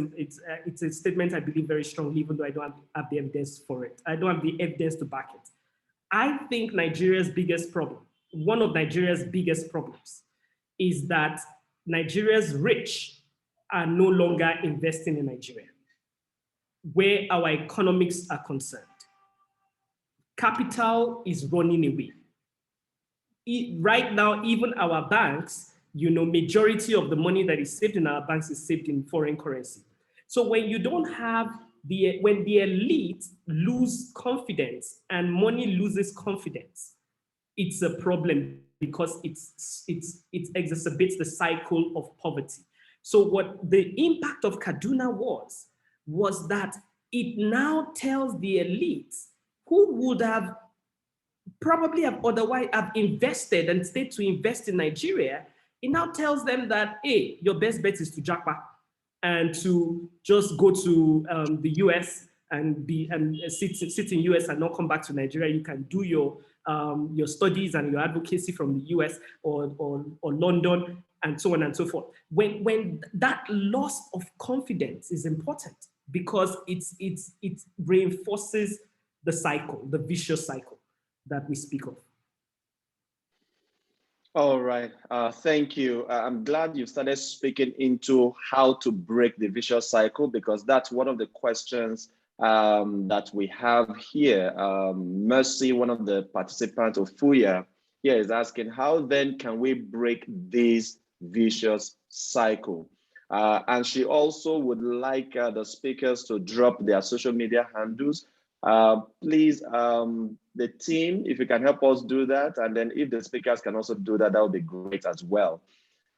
a statement I believe very strongly, even though I don't have the evidence for it. I don't have the evidence to back it. I think Nigeria's biggest problem, one of Nigeria's biggest problems, is that Nigeria's rich are no longer investing in Nigeria, where our economics are concerned. Capital is running away. Right now, even our banks, majority of the money that is saved in our banks is saved in foreign currency. So when you don't have when the elite lose confidence and money loses confidence, it's a problem because it exacerbates the cycle of poverty. So what the impact of Kaduna was that it now tells the elites who would have probably have otherwise have invested and stayed to invest in Nigeria. It now tells them that, hey, your best bet is to japa and to just go to the US and sit in US and not come back to Nigeria. You can do your studies and your advocacy from the US or London and so on and so forth. When that loss of confidence is important because it reinforces the cycle, the vicious cycle that we speak of. All right, thank you. I'm glad you started speaking into how to break the vicious cycle, because that's one of the questions that we have here. Mercy, one of the participants of FUYA here, is asking, how then can we break this vicious cycle? And she also would like the speakers to drop their social media handles. Please, the team, if you can help us do that, and then if the speakers can also do that, that would be great as well.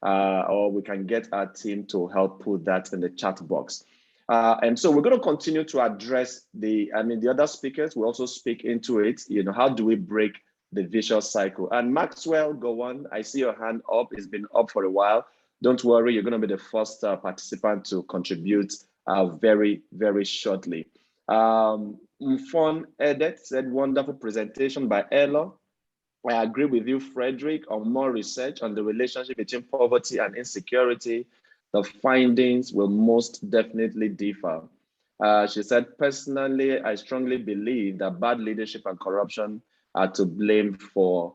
Or we can get our team to help put that in the chat box. And so we're going to continue to address the other speakers will also speak into it. How do we break the vicious cycle? And Maxwell, go on. I see your hand up. It's been up for a while. Don't worry, you're going to be the first participant to contribute very, very shortly. Mfon Edet said, wonderful presentation by Elor. I agree with you, Frederick, on more research on the relationship between poverty and insecurity. The findings will most definitely differ. She said, personally, I strongly believe that bad leadership and corruption are to blame for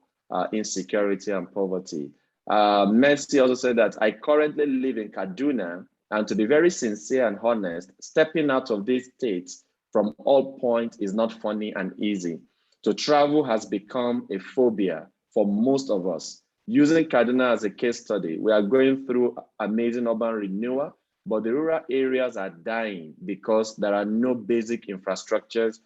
insecurity and poverty. Mercy also said that I currently live in Kaduna, and to be very sincere and honest, stepping out of these states from all points is not funny and easy. To travel has become a phobia for most of us. Using Kaduna as a case study, we are going through amazing urban renewal, but the rural areas are dying because there are no basic infrastructures,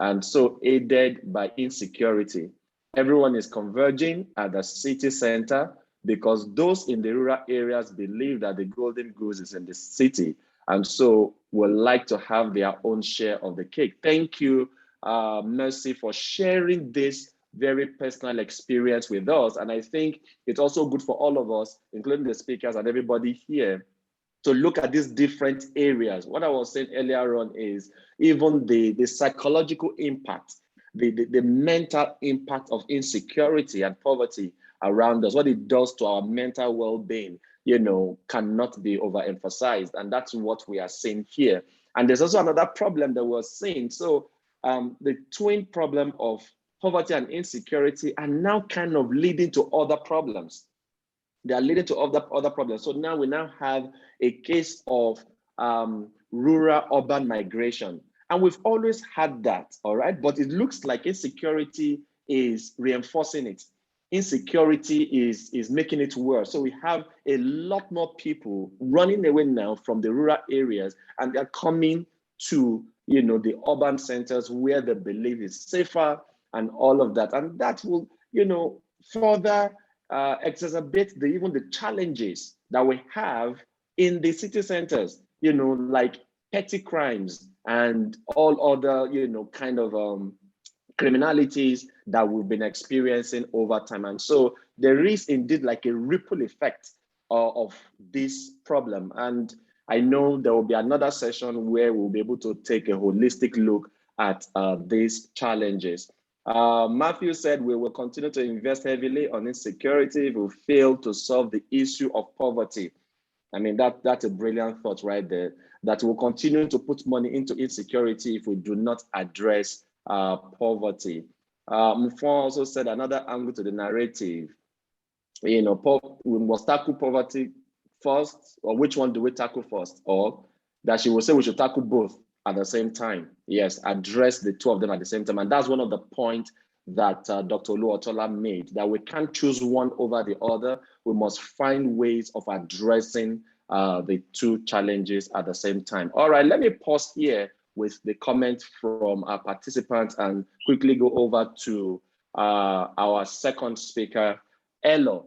and so aided by insecurity. Everyone is converging at the city center because those in the rural areas believe that the golden goose is in the city, and so would like to have their own share of the cake. Thank you, Mercy, for sharing this very personal experience with us. And I think it's also good for all of us, including the speakers and everybody here, to look at these different areas. What I was saying earlier on is even the psychological impact, the mental impact of insecurity and poverty around us, what it does to our mental well-being, cannot be overemphasized. And that's what we are seeing here. And there's also another problem that we're seeing. So the twin problem of poverty and insecurity are now kind of leading to other problems. They are leading to other problems. So now we have a case of rural-urban migration. And we've always had that, all right? But it looks like insecurity is reinforcing it. Insecurity is making it worse. So we have a lot more people running away now from the rural areas, and they're coming to the urban centers where they believe is safer and all of that. And that will, further exacerbate even the challenges that we have in the city centers, like petty crimes and all other, kind of criminalities that we've been experiencing over time. And so there is indeed like a ripple effect of this problem. And I know there will be another session where we'll be able to take a holistic look at these challenges. Matthew said we will continue to invest heavily on insecurity if we fail to solve the issue of poverty. I mean, that's a brilliant thought right there, that we'll continue to put money into insecurity if we do not address poverty. Mufon also said another angle to the narrative, we must tackle poverty first, or which one do we tackle first? Or that she will say we should tackle both at the same time. Yes, address the two of them at the same time. And that's one of the points that Dr. Oluwatola made, that we can't choose one over the other. We must find ways of addressing the two challenges at the same time. All right, let me pause here with the comments from our participants and quickly go over to our second speaker, Elor,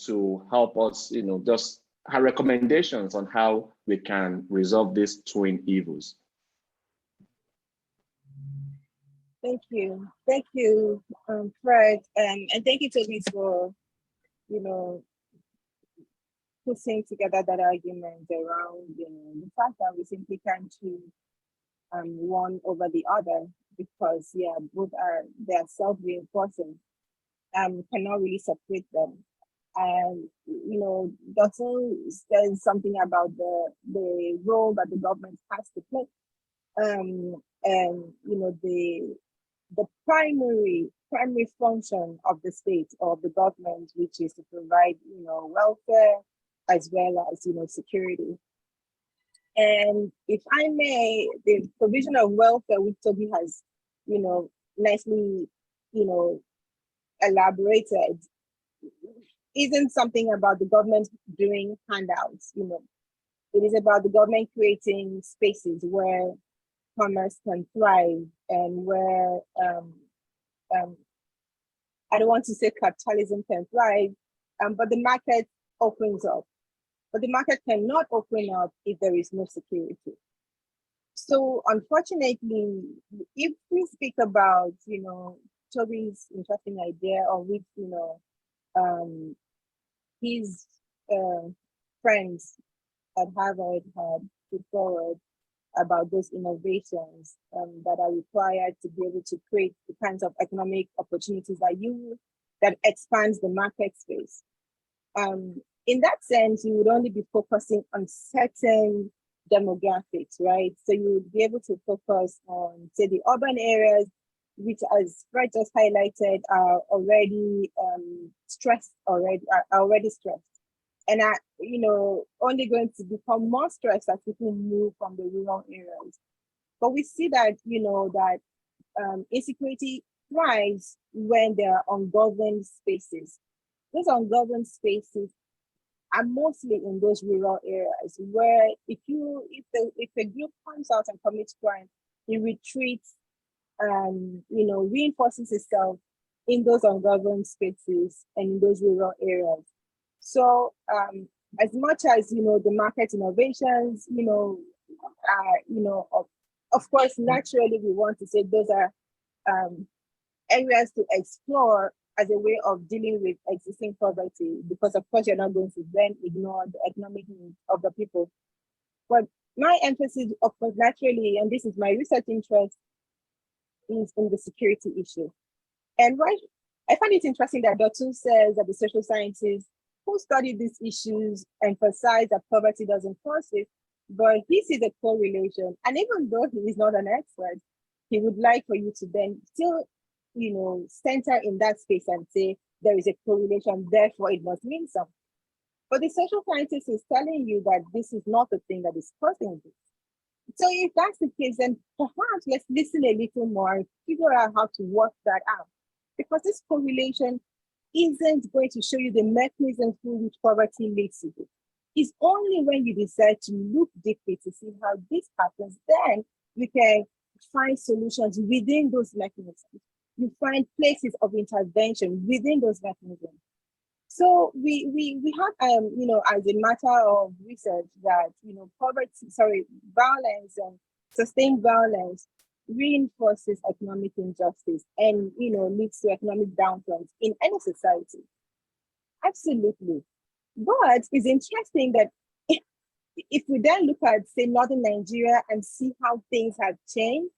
to help us, just her recommendations on how we can resolve these twin evils. Thank you, Fred, and thank you, Tobi, for putting together that argument around the fact that we simply can't choose one over the other, because both they are self-reinforcing. Cannot really separate them. And Dotun says something about the role that the government has to play. And the primary function of the state or of the government, which is to provide welfare as well as security. And if I may, the provision of welfare, which Tobi has nicely elaborated, isn't something about the government doing handouts. It is about the government creating spaces where commerce can thrive, and where I don't want to say capitalism can thrive, but the market opens up. But the market cannot open up if there is no security. So unfortunately, if we speak about Tobi's interesting idea, of which his friends at Harvard had put forward about those innovations that are required to be able to create the kinds of economic opportunities that expands the market space. In that sense, you would only be focusing on certain demographics, right? So you would be able to focus on, say, the urban areas, which, as Fred just highlighted, are already stressed are already stressed, and are only going to become more stressed as people move from the rural areas. But we see that that insecurity thrives when there are ungoverned spaces. Those ungoverned spaces are mostly in those rural areas where if a group comes out and commits crime, it retreats and reinforces itself in those ungoverned spaces and in those rural areas. So as much as the market innovations, of course, naturally we want to say those are areas to explore as a way of dealing with existing poverty, because of course you're not going to then ignore the economic needs of the people. But my emphasis, of course, naturally, and this is my research interest, is in the security issue. And I find it interesting that Adedotun says that the social scientists who study these issues emphasize that poverty doesn't cause it, but he sees a correlation. And even though he is not an expert, he would like for you to then still center in that space and say there is a correlation, therefore it must mean something. But the social scientist is telling you that this is not the thing that is causing this. So if that's the case, then perhaps let's listen a little more and figure out how to work that out. Because this correlation isn't going to show you the mechanism through which poverty leads to this. It's only when you decide to look deeply to see how this happens, then you can find solutions within those mechanisms. You find places of intervention within those mechanisms. So we have as a matter of research that violence and sustained violence reinforces economic injustice and leads to economic downturns in any society. Absolutely. But it's interesting that if we then look at, say, northern Nigeria and see how things have changed,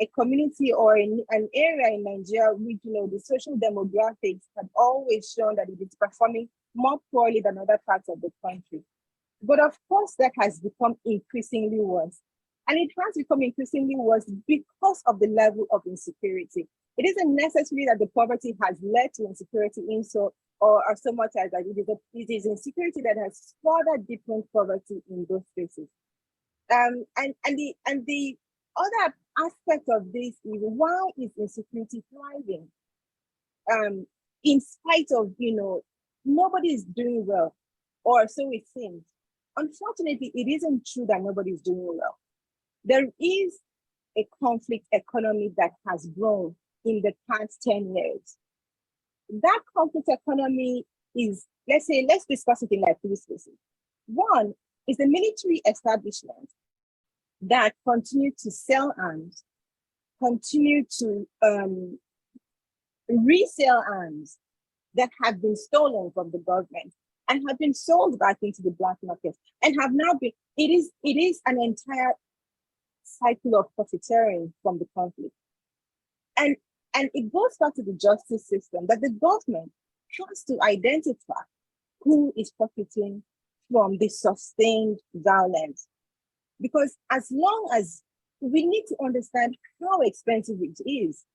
a community or an area in Nigeria which the social demographics have always shown that it is performing more poorly than other parts of the country. But of course, that has become increasingly worse. And it has become increasingly worse because of the level of insecurity. It isn't necessarily that the poverty has led to insecurity or so much as that it is insecurity that has further deepened poverty in those spaces. And the other aspect of this is, why is insecurity thriving? In spite of, nobody is doing well, or so it seems. Unfortunately, it isn't true that nobody is doing well. There is a conflict economy that has grown in the past 10 years. That conflict economy is, let's discuss it in like three spaces. One is the military establishment that continue to sell arms, continue to resell arms that have been stolen from the government and have been sold back into the black market and have now been, it is an entire cycle of profiteering from the conflict. And it goes back to the justice system that the government has to identify who is profiting from this sustained violence. Because as long as we need to understand how expensive it is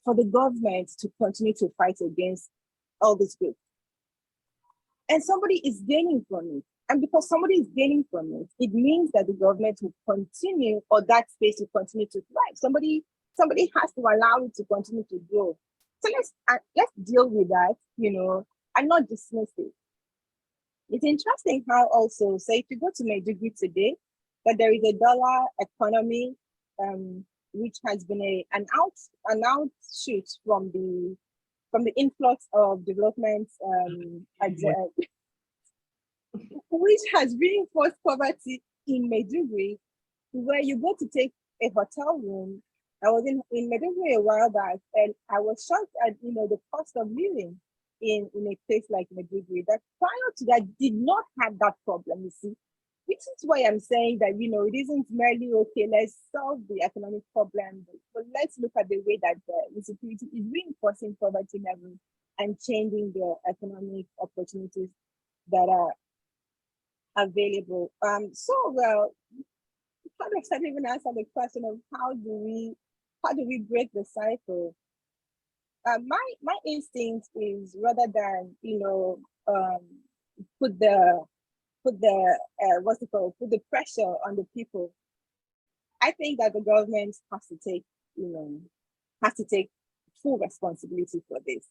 for the government to continue to fight against all this group. And somebody is gaining from it. And because somebody is gaining from it, it means that the government will continue, or that space will continue to thrive. Somebody has to allow it to continue to grow. So let's deal with that, and not dismiss it. It's interesting how also, say, if you go to Maiduguri today, that there is a dollar economy, which has been an outshoot from the influx of development, which has reinforced poverty in Maiduguri, where you go to take a hotel room. I was in Maiduguri a while back, and I was shocked at the cost of living. in a place like Madiba that prior to that did not have that problem, you see. Which is why I'm saying that, you know, it isn't merely, okay, let's solve the economic problem, but let's look at the way that the insecurity is reinforcing poverty levels and changing the economic opportunities that are available. Well, how do I even answer the question of how do we break the cycle? My instinct is, rather than, you know, put the pressure on the people, I think that the government has to take full responsibility for this,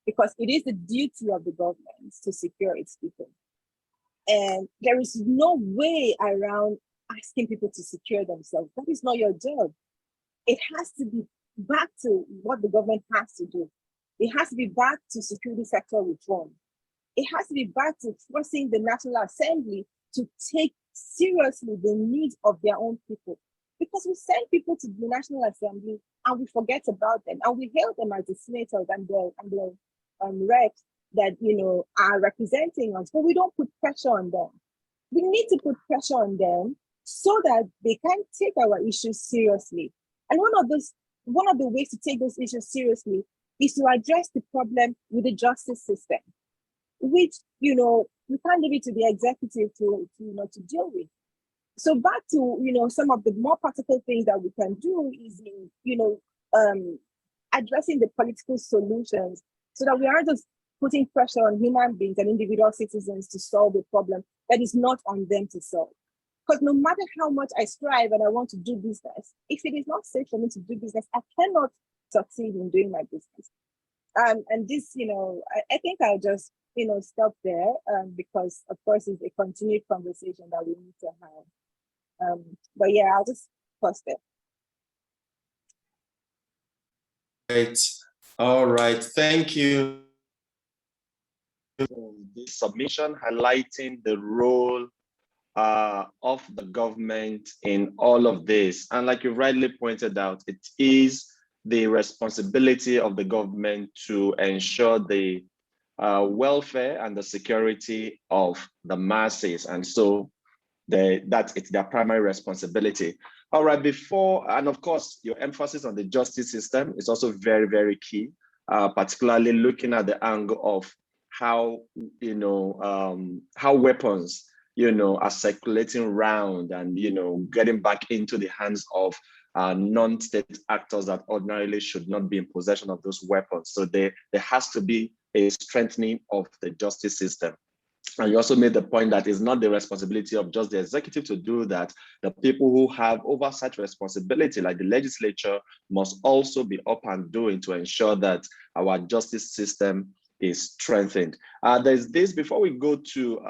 because it is the duty of the government to secure its people. And there is no way around asking people to secure themselves. That is not your job. It has to be back to what the government has to do. It has to be back to security sector reform. It has to be back to forcing the National Assembly to take seriously the needs of their own people. Because we send people to the National Assembly and we forget about them, and we hail them as the senators and the reps that, you know, are representing us, but we don't put pressure on them. We need to put pressure on them so that they can take our issues seriously. And one of the ways to take those issues seriously is to address the problem with the justice system, which, you know, we can't leave it to the executive to deal with. So back to, you know, some of the more practical things that we can do is in, you know, addressing the political solutions, so that we aren't just putting pressure on human beings and individual citizens to solve a problem that is not on them to solve. Because no matter how much I strive and I want to do business, if it is not safe for me to do business, I cannot succeed in doing my business. And this, you know, I think I'll just, you know, stop there, because of course it's a continued conversation that we need to have. But yeah, I'll just pause there. Great. All right. Thank you. This submission highlighting the role of the government in all of this. And like you rightly pointed out, it is the responsibility of the government to ensure the welfare and the security of the masses. And so it's their primary responsibility. All right, and of course, your emphasis on the justice system is also very, very key, particularly looking at the angle of how, you know, how weapons, you know, are circulating around and, you know, getting back into the hands of non-state actors that ordinarily should not be in possession of those weapons. So there has to be a strengthening of the justice system. And you also made the point that it's not the responsibility of just the executive to do that. The people who have oversight responsibility, like the legislature, must also be up and doing to ensure that our justice system is strengthened. There's this, before we go to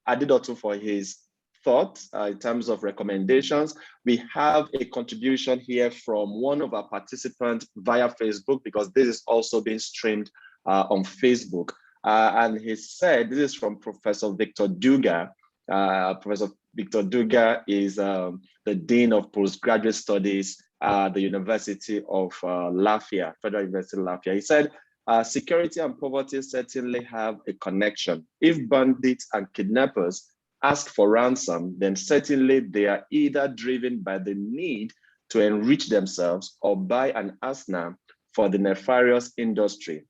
Adedotun for his thoughts in terms of recommendations, we have a contribution here from one of our participants via Facebook, because this is also being streamed on Facebook. And he said, this is from Professor Victor Duga. Professor Victor Duga is the Dean of Postgraduate Studies at the University of Lafayette, Federal University of Lafayette. He said, security and poverty certainly have a connection. If bandits and kidnappers ask for ransom, then certainly they are either driven by the need to enrich themselves or by an arsenal for the nefarious industry.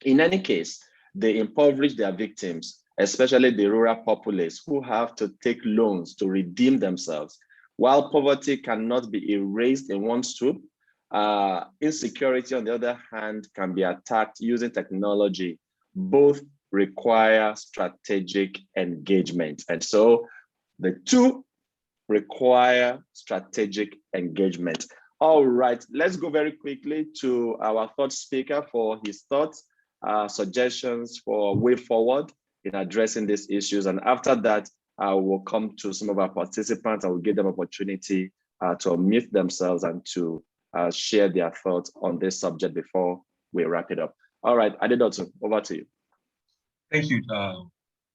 In any case, they impoverish their victims, especially the rural populace who have to take loans to redeem themselves. While poverty cannot be erased in one swoop, insecurity, on the other hand, can be attacked using technology. Both require strategic engagement. And so the two require strategic engagement. All right, let's go very quickly to our third speaker for his thoughts, suggestions for a way forward in addressing these issues. And after that, I will come to some of our participants. I will give them opportunity to unmute themselves and to share their thoughts on this subject before we wrap it up. All right, Adedotun, over to you. Thank you,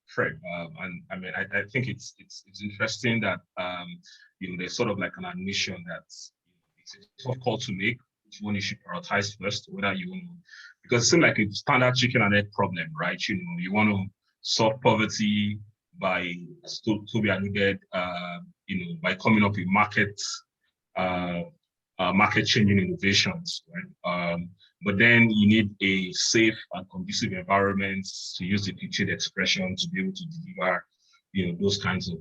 Fred. And I mean, I think it's interesting that you know, there's sort of like an admission that it's a tough call to make which one you should prioritize first, whether you want to, because it seems like a standard chicken and egg problem, right? You want to solve poverty by, as Tobi alluded, by coming up with market-changing innovations, right? But then you need a safe and conducive environment, to use the cliched expression, to be able to deliver, those kinds of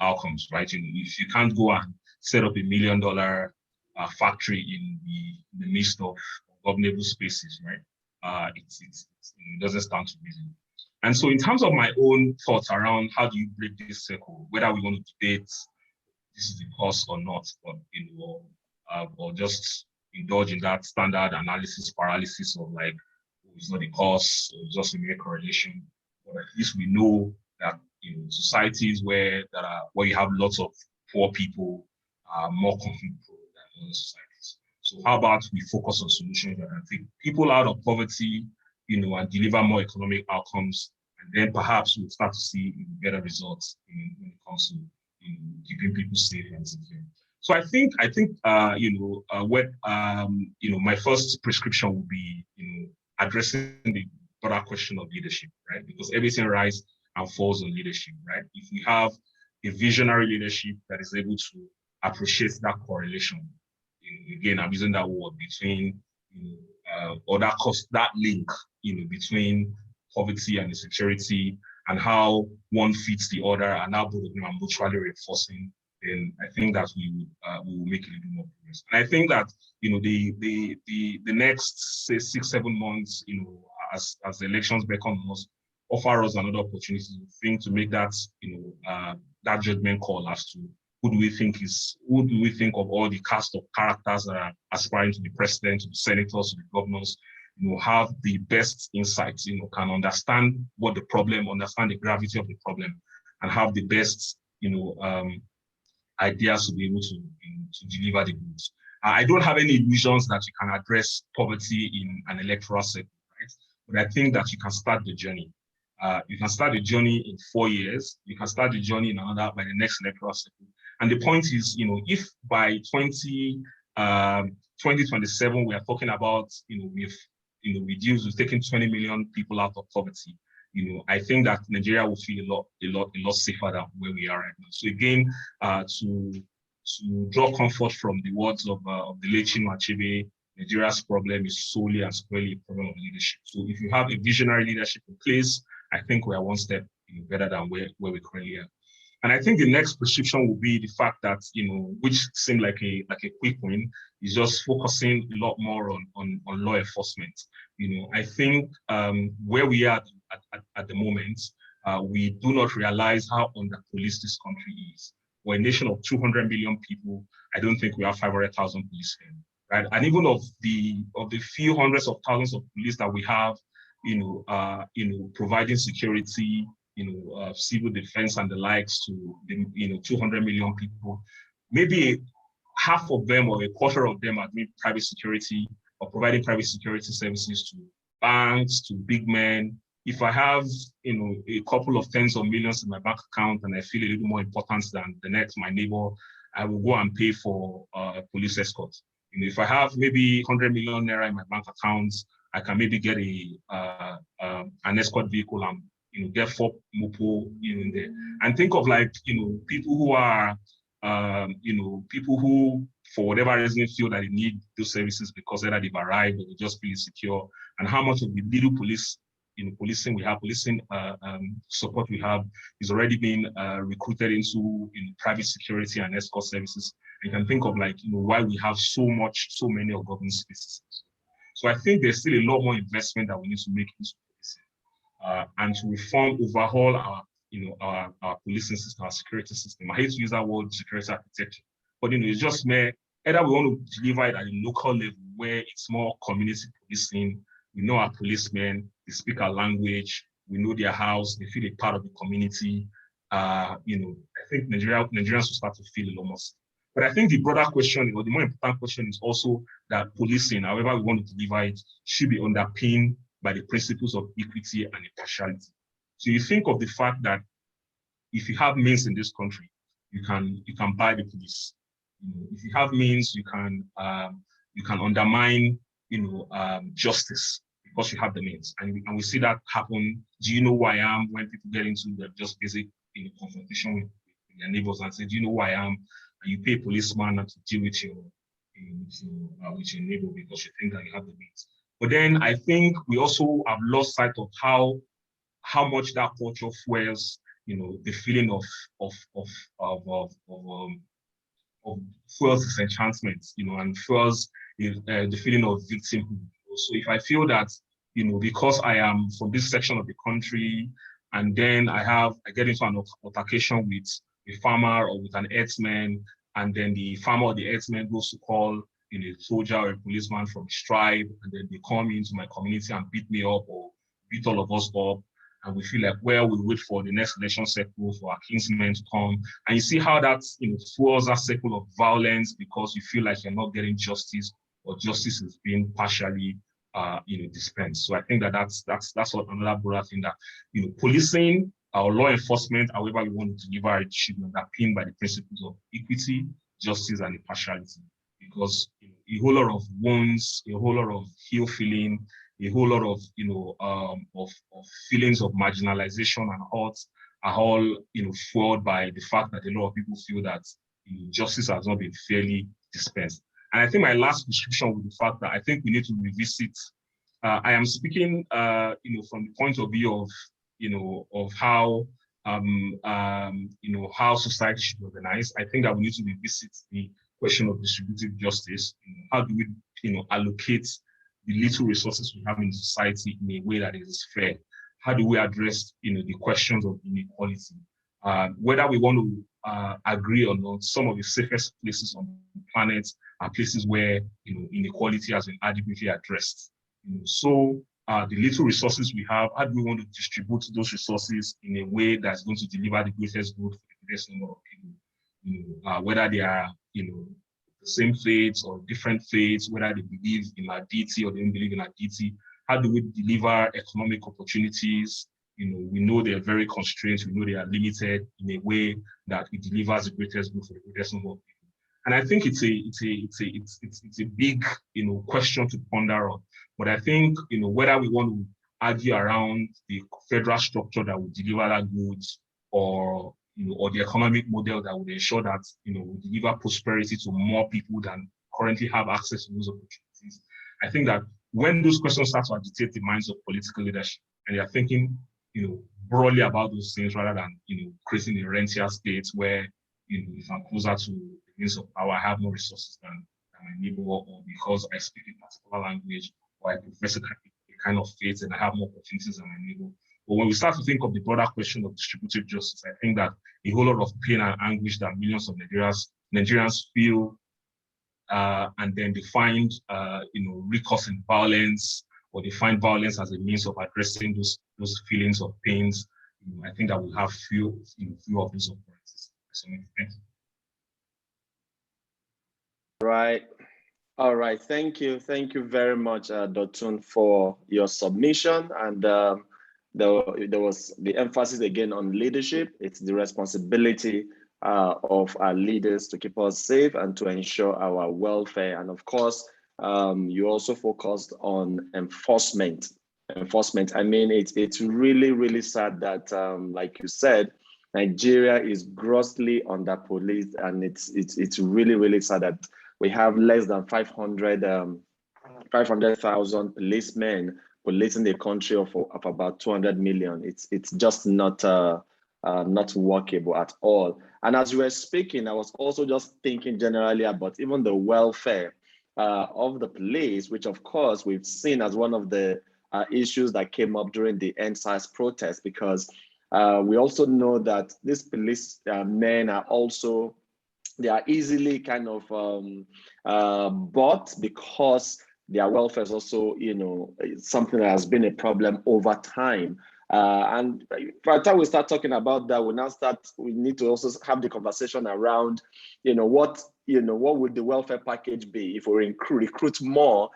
outcomes, right? If you can't go and set up $1 million factory in the midst of governable spaces, right? It doesn't stand to reason. And so, in terms of my own thoughts around how do you break this circle, whether we want to debate this is the cause or not, but or just indulge in that standard analysis paralysis of like, it's not the cause, or just a mere correlation. But at least we know that societies where you have lots of poor people are more conflict-prone than other societies. So how about we focus on solutions that can take people out of poverty, and deliver more economic outcomes, and then perhaps we'll start to see better results when it comes to keeping people safe and secure. So I think my first prescription would be addressing the broader question of leadership, right? Because everything rises and falls on leadership, right? If we have a visionary leadership that is able to appreciate that correlation, again, I'm using that word, between or that link, between poverty and insecurity, and how one feeds the other, and how both of them are mutually reinforcing, then I think that we will make a little more progress. And I think that the next, say, 6-7 months, as the elections beckon us, offer us another opportunity to make that that judgment call as to who do we think of all the cast of characters that are aspiring to the president, to the senators, to the governors, have the best insights, can understand understand the gravity of the problem, and have the best, ideas to be able to deliver the goods. I don't have any illusions that you can address poverty in an electoral setting, right? But I think that you can start the journey. You can start the journey in 4 years. You can start the journey in another by the next electoral cycle. And the point is, if by 2027 we are talking about, we've taken 20 million people out of poverty, I think that Nigeria will feel a lot safer than where we are right now. So again, to draw comfort from the words of the late Chinua Achebe, Nigeria's problem is solely and squarely a problem of leadership. So if you have a visionary leadership in place, I think we are one step better than where we currently are. And I think the next prescription will be the fact that, which seemed like a quick win, is just focusing a lot more on law enforcement. I think where we are at the moment, we do not realize how under-policed this country is. We're a nation of 200 million people. I don't think we have 500,000 policemen, right? And even of the few hundreds of thousands of police that we have, providing security, civil defense and the likes to the 200 million people, maybe half of them or a quarter of them are doing private security or providing private security services to banks, to big men. If I have a couple of tens of millions in my bank account and I feel a little more important than my neighbor, I will go and pay for a police escort. If I have maybe 100 million naira in my bank account, I can maybe get an escort vehicle and get 4 mopo in there. And think of people who are people who for whatever reason feel that they need those services because either they've arrived or they just feel insecure, and how much of the little policing support we have is already being recruited into private security and escort services. You can think of why we have so many of government spaces. So I think there's still a lot more investment that we need to make into policing, and to overhaul our policing system, our security system. I hate to use that word, security architecture, but it's just either we want to deliver it at a local level where it's more community policing. We know our policemen, they speak our language, we know their house, they feel a part of the community. I think Nigerians will start to feel a lot more. But I think the broader question, or the more important question, is also that policing, however we want to deliver it, should be underpinned by the principles of equity and impartiality. So you think of the fact that if you have means in this country, you can buy the police. If you have means, you can you can undermine, justice because you have the means. And we see that happen. Do you know who I am? When people get into the just basic confrontation with their neighbors and say, do you know who I am? And you pay a policeman not to deal with your neighbor because you think that you have the means. But then I think we also have lost sight of how much that culture fuels, the feeling of fuels disenchantment, and fuels the feeling of victimhood. So if I feel that, because I am from this section of the country, and then I get into an altercation with a farmer or with an herdsman, and then the farmer or the herdsman goes to call a soldier or a policeman from his tribe, and then they come into my community and beat me up or beat all of us up. And we feel like, well, we wait for the next election cycle for our kinsmen to come. And you see how that fuels that cycle of violence because you feel like you're not getting justice or justice is being partially dispensed. So I think that's what another broader thing that policing or law enforcement, however we want to deliver it, should be underpinned by the principles of equity, justice, and impartiality. Because a whole lot of wounds, a whole lot of heel feeling, a whole lot of of feelings of marginalization and hurt are all fueled by the fact that a lot of people feel that justice has not been fairly dispensed. And I think my last description with the fact that I think we need to revisit. I am speaking from the point of view of how how society should organize. I think that we need to revisit the question of distributive justice. How do we allocate the little resources we have in society in a way that is fair? How do we address the questions of inequality? Whether we want to agree or not, some of the safest places on the planet are places where inequality has been adequately addressed. So the little resources we have, how do we want to distribute those resources in a way that's going to deliver the greatest good for the greatest number of people? Whether they are the same faiths or different faiths, whether they believe in our deity or they don't believe in our deity. How do we deliver economic opportunities? We know they're very constrained, we know they are limited in a way that it delivers the greatest good for the greatest number of people. And I think it's a big question to ponder on. But I think whether we want to argue around the federal structure that will deliver that goods or the economic model that would ensure that we deliver prosperity to more people than currently have access to those opportunities. I think that when those questions start to agitate the minds of political leadership and they are thinking broadly about those things rather than creating a rentier state where if I'm closer to the means of power, I have more resources than my neighbor, or because I speak a particular language or I profess a kind of faith and I have more opportunities than my neighbor. But when we start to think of the broader question of distributive justice, I think that a whole lot of pain and anguish that millions of Nigerians feel, and then they find, recourse in violence, or they find violence as a means of addressing those feelings of pains. I think that we'll have few of those occurrences. So, thank you. Right. All right. Thank you. Thank you very much, Dotun, for your submission. And there was the emphasis again on leadership. It's the responsibility of our leaders to keep us safe and to ensure our welfare. And of course, you also focused on enforcement. I mean, it's really, really sad that, like you said, Nigeria is grossly under-policed, and it's really, really sad that we have less than 500,000 policemen policing the country of about 200 million. It's just not workable at all. And as you were speaking, I was also just thinking generally about even the welfare of the police, which of course we've seen as one of the issues that came up during the EndSARS protest, because we also know that these police men are also, they are easily kind of bought because their welfare is also, something that has been a problem over time. And by the time we start talking about that, we need to also have the conversation around, what would the welfare package be if we recruit more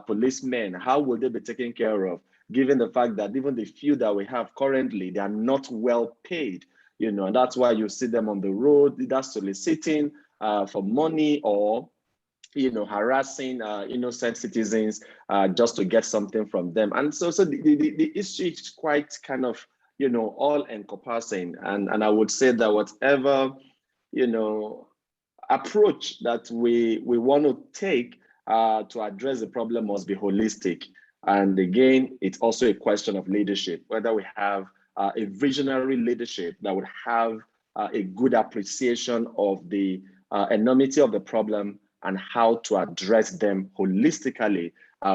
policemen? How will they be taken care of, given the fact that even the few that we have currently, they are not well paid, and that's why you see them on the road, either soliciting for money or harassing innocent citizens just to get something from them. And so the issue is quite kind of, all encompassing. And I would say that whatever, approach that we want to take to address the problem must be holistic. And again, it's also a question of leadership, whether we have a visionary leadership that would have a good appreciation of the enormity of the problem and how to address them holistically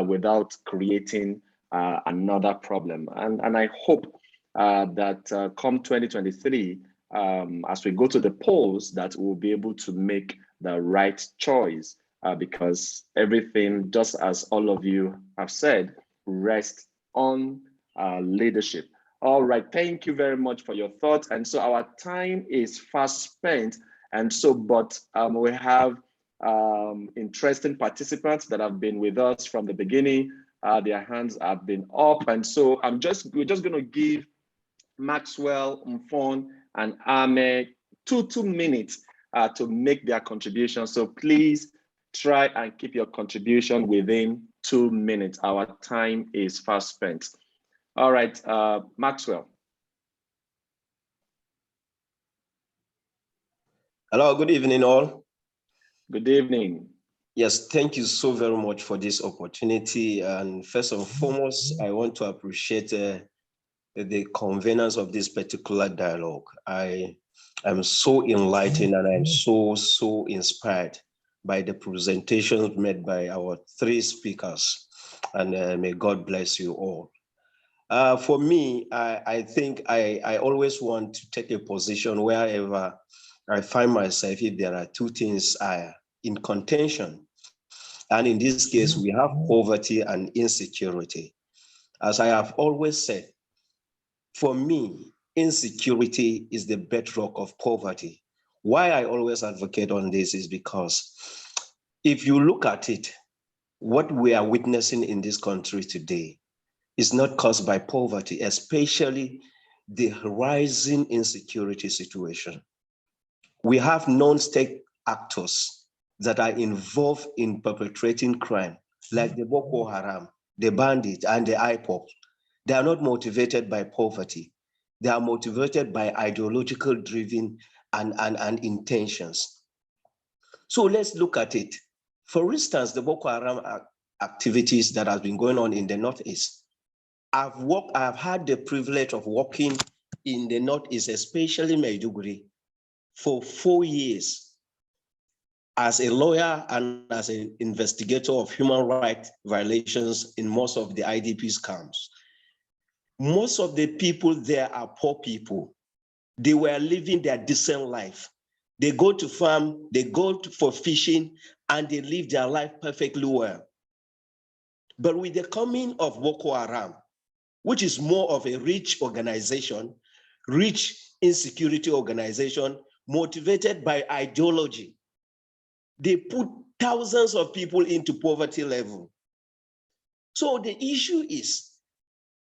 without creating another problem. And I hope that come 2023, as we go to the polls, that we'll be able to make the right choice because everything, just as all of you have said, rests on leadership. All right, thank you very much for your thoughts. And so our time is fast spent. And so, but we have interesting participants that have been with us from the beginning. Their hands have been up. And so we're just gonna give Maxwell, Mfon, and Ame two minutes to make their contribution. So please try and keep your contribution within 2 minutes. Our time is fast spent. All right, Maxwell. Hello, good evening all. Good evening. Yes, thank you so very much for this opportunity. And first and foremost, I want to appreciate the conveners of this particular dialogue. I am so enlightened and I'm so inspired by the presentations made by our 3 speakers. And may God bless you all. For me, I think I always want to take a position wherever I find myself if there are 2 things in contention. And in this case, we have poverty and insecurity. As I have always said, for me, insecurity is the bedrock of poverty. Why I always advocate on this is because if you look at it, what we are witnessing in this country today is not caused by poverty, especially the rising insecurity situation. We have non-state actors that are involved in perpetrating crime, like the Boko Haram, the bandits, and the IPOP. They are not motivated by poverty. They are motivated by ideological driven and intentions. So let's look at it. For instance, the Boko Haram activities that have been going on in the Northeast. I've had the privilege of working in the Northeast, especially Maiduguri, for 4 years as a lawyer and as an investigator of human rights violations in most of the IDPs camps. Most of the people there are poor people. They were living their decent life. They go to farm, they go for fishing, and they live their life perfectly well. But with the coming of Boko Haram, which is more of a rich organization, rich insecurity organization, motivated by ideology, they put thousands of people into poverty level. So the issue is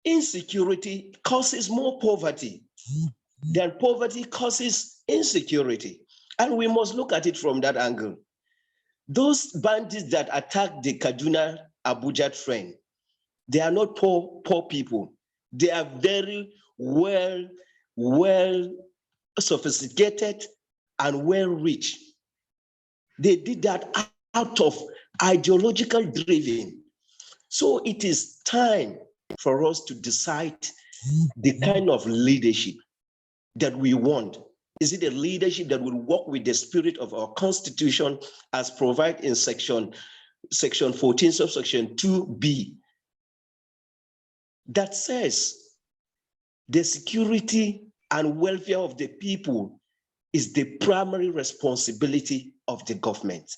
insecurity causes more poverty than poverty causes insecurity. And we must look at it from that angle. Those bandits that attacked the Kaduna-Abuja train, they are not poor people. They are very well sophisticated and well rich. They did that out of ideological driven. So it is time for us to decide the kind of leadership that we want. Is it a leadership that will work with the spirit of our Constitution as provided in section 14, subsection 2B, that says the security and welfare of the people is the primary responsibility of the government?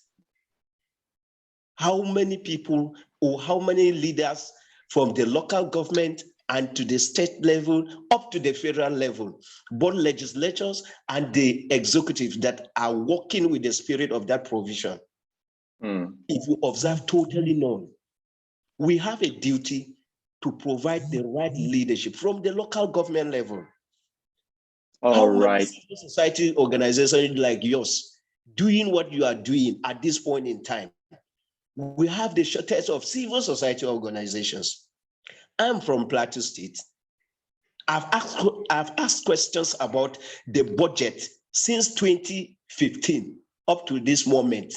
How many people or how many leaders from the local government and to the state level up to the federal level, both legislatures and the executive, that are working with the spirit of that provision? If you observe, totally none. We have a duty to provide the right leadership from the local government level. How many civil society organizations like yours doing what you are doing at this point in time? we have the shortage of civil society organizations. I'm from Plateau State. I've asked questions about the budget since 2015 up to this moment.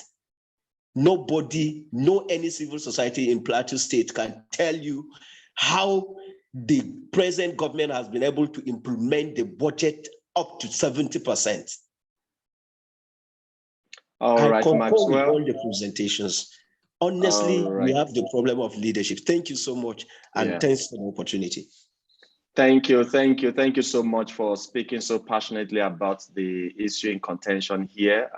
Nobody, any civil society in Plateau State can tell you how the present government has been able to implement the budget up to 70%. All right, Maxwell. With all the presentations. Honestly, we have the problem of leadership. Thank you so much, and thanks for the opportunity. Thank you so much for speaking so passionately about the issue in contention here,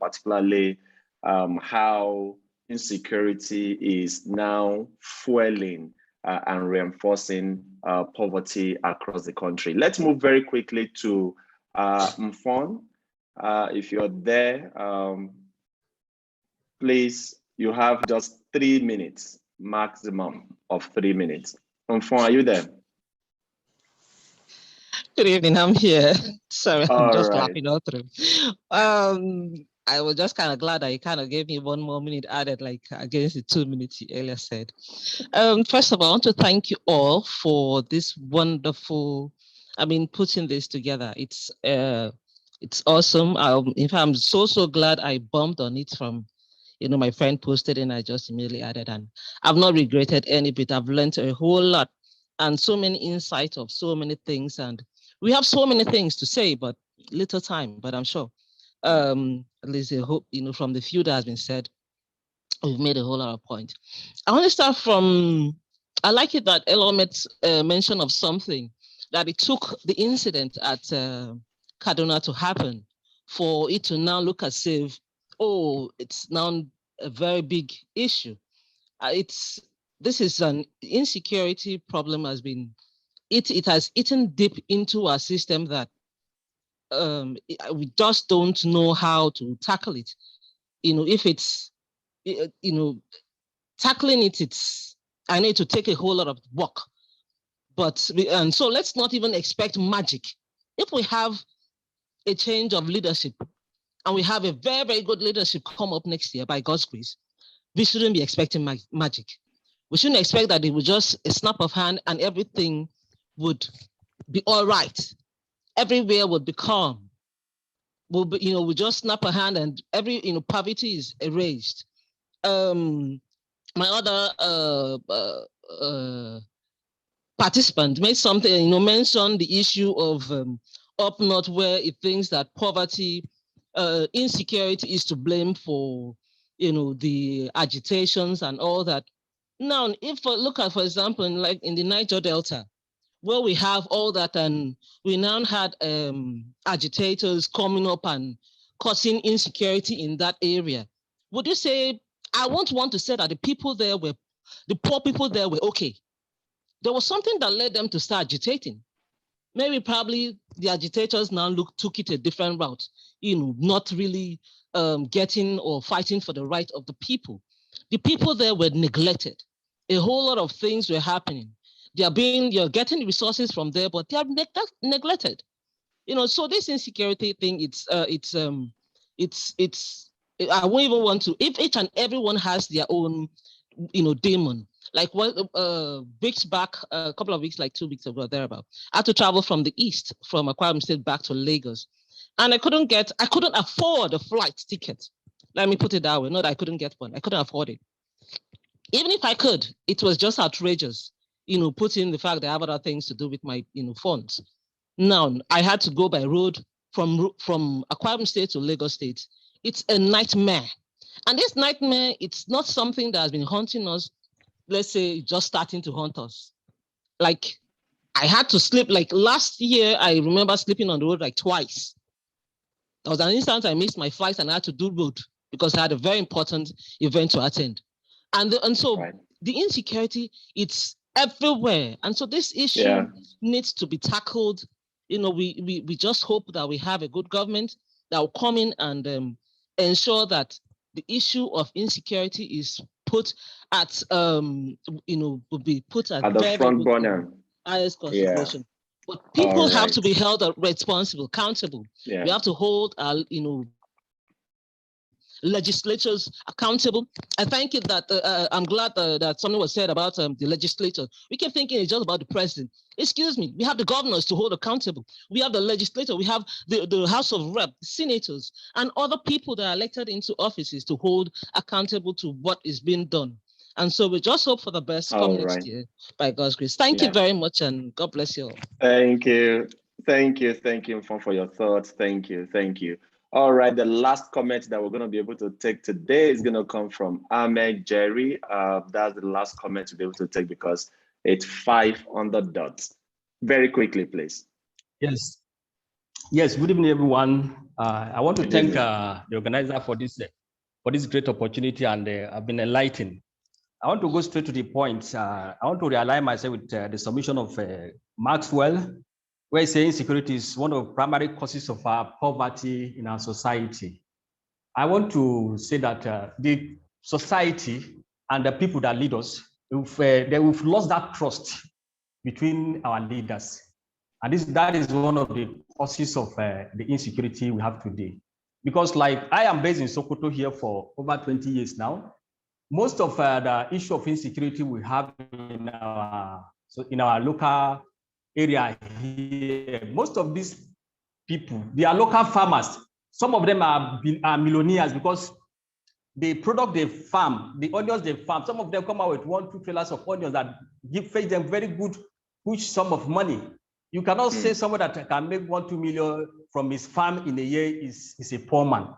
particularly how insecurity is now fueling and reinforcing poverty across the country. Let's move very quickly to Mfon. If you're there, please, you have just 3 minutes, maximum of 3 minutes. Mfon, are you there? Good evening, I'm here. Sorry, I'm just right. laughing all through. I was just kind of glad that you kind of gave me 1 more minute added, like against the 2 minutes you earlier said. First of all, I want to thank you all for this wonderful, putting this together. It's awesome. In fact, I'm so glad I bumped on it from, my friend posted and I just immediately added, and I've not regretted any bit. I've learned a whole lot and so many insights of so many things, and we have so many things to say, but little time, but I'm sure at least I hope, from the few that has been said, we've made a whole lot of points. I want to start from, I like it that Elor made mention of something, that it took the incident at Kaduna to happen for it to now look as if, oh, it's now a very big issue. This is an insecurity problem has been, it has eaten deep into our system that we just don't know how to tackle it. If it's, tackling it, I need to take a whole lot of work. And so let's not even expect magic. If we have a change of leadership and we have a very, very good leadership come up next year by God's grace, we shouldn't be expecting magic. We shouldn't expect that it would just a snap of hand and everything would be all right. Everywhere would be calm. We just snap a hand and every, poverty is erased. My other participant made something, mentioned the issue of up north, where it thinks that poverty, insecurity is to blame for, the agitations and all that. Now, if I look at, for example, in the Niger Delta, where we have all that, and we now had agitators coming up and causing insecurity in that area, would you say, I won't want to say that the poor people there were okay. There was something that led them to start agitating. Maybe probably the agitators now took it a different route, not really getting or fighting for the right of the people. The people there were neglected. A whole lot of things were happening. You're getting resources from there, but they are neglected. So this insecurity thing, I won't even want to, if each and everyone has their own, demon. Like weeks back, a couple of weeks, like 2 weeks ago, thereabout, I had to travel from the east, from Nkereuwem State back to Lagos. And I couldn't afford a flight ticket. Let me put it that way. Not that I couldn't get one. I couldn't afford it. Even if I could, it was just outrageous, putting the fact that I have other things to do with my, funds. Now, I had to go by road from Nkereuwem State to Lagos State. It's a nightmare. And this nightmare, it's not something that has been haunting us, let's say, just starting to haunt us. Like, I had to sleep, like last year, I remember sleeping on the road like twice. There was an instance I missed my flight and I had to do road because I had a very important event to attend. And so right. The insecurity, it's everywhere. And so this issue needs to be tackled. We just hope that we have a good government that will come in and ensure that the issue of insecurity is put at, will be put at the front burner. Highest consideration. Yeah. But people have to be held responsible, accountable. We have to hold our, legislators accountable. I thank it that I'm glad that something was said about the legislator. We keep thinking it's just about the president. Excuse me, we have the governors to hold accountable. We have the legislator, we have the House of Rep, senators, and other people that are elected into offices to hold accountable to what is being done. And so we just hope for the best come next year, by God's grace. Thank you very much, and God bless you all. Thank you. Thank you for your thoughts. Thank you. All right, the last comment that we're going to be able to take today is going to come from Ahmed Jerry. That's the last comment to be able to take because it's 5 on the dot. Very quickly, please. Yes. Good evening, everyone. I want to thank the organizer for this great opportunity, and I've been enlightened. I want to go straight to the point. I want to realign myself with the submission of Maxwell, where he says insecurity is one of the primary causes of our poverty in our society. I want to say that the society and the people that lead us, we've lost that trust between our leaders. And that is one of the causes of the insecurity we have today. Because like I am based in Sokoto here for over 20 years now. Most of the issue of insecurity we have in our local area here, most of these people, they are local farmers. Some of them are millionaires because the product they farm, the onions they farm, some of them come out with 1-2 trailers of onions that fetch them very good, huge sum of money. You cannot say someone that can make 1-2 million from his farm in a year is a poor man.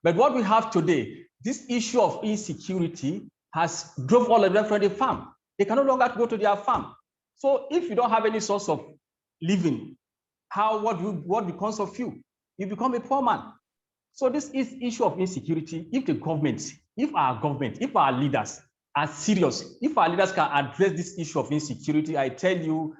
But what we have today, this issue of insecurity has drove all of them from the farm. They can no longer go to their farm. So if you don't have any source of living, what becomes of you? You become a poor man. So this is issue of insecurity. If our leaders are serious, if our leaders can address this issue of insecurity, I tell you,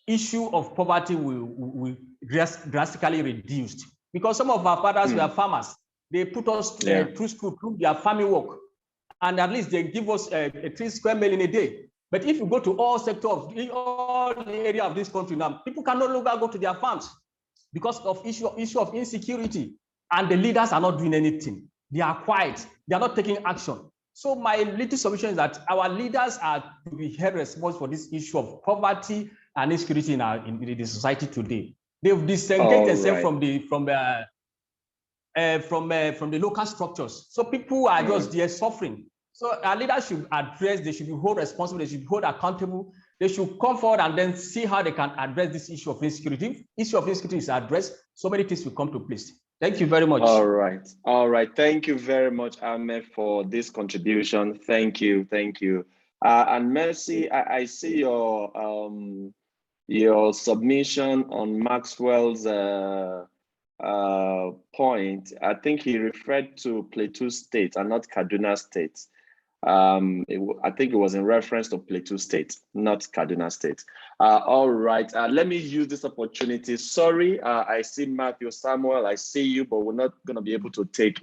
issue of poverty will drastically reduced. Because some of our fathers were farmers. They put us through school, through their farming work, and at least they give us a 3 square meal in a day. But if you go to all sectors, all the area of this country now, people can no longer go to their farms because of issue of insecurity, and the leaders are not doing anything. They are quiet. They are not taking action. So my little submission is that our leaders are to be held responsible for this issue of poverty and insecurity in the society today. They've disengaged themselves from the local structures. So people are just there suffering. So our leaders should address, they should be held responsible, they should be held accountable, they should come forward and then see how they can address this issue of insecurity. If issue of insecurity is addressed, so many things will come to place. Thank you very much. All right. Thank you very much, Ahmed, for this contribution. Thank you. And Mercy, I see your submission on Maxwell's point. I think he referred to Plateau State and not Kaduna State. I think it was in reference to Plateau State, not Kaduna State. All right, let me use this opportunity. Sorry, I see Matthew Samuel, I see you, but we're not going to be able to take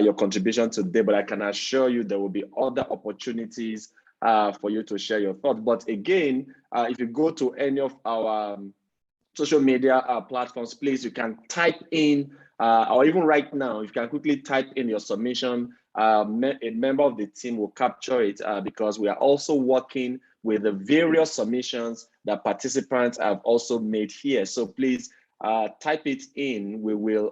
your contribution today, but I can assure you there will be other opportunities for you to share your thoughts. But again, if you go to any of our social media platforms, please, you can type in, or even right now, you can quickly type in your submission. A member of the team will capture it because we are also working with the various submissions that participants have also made here. So please type it in. We will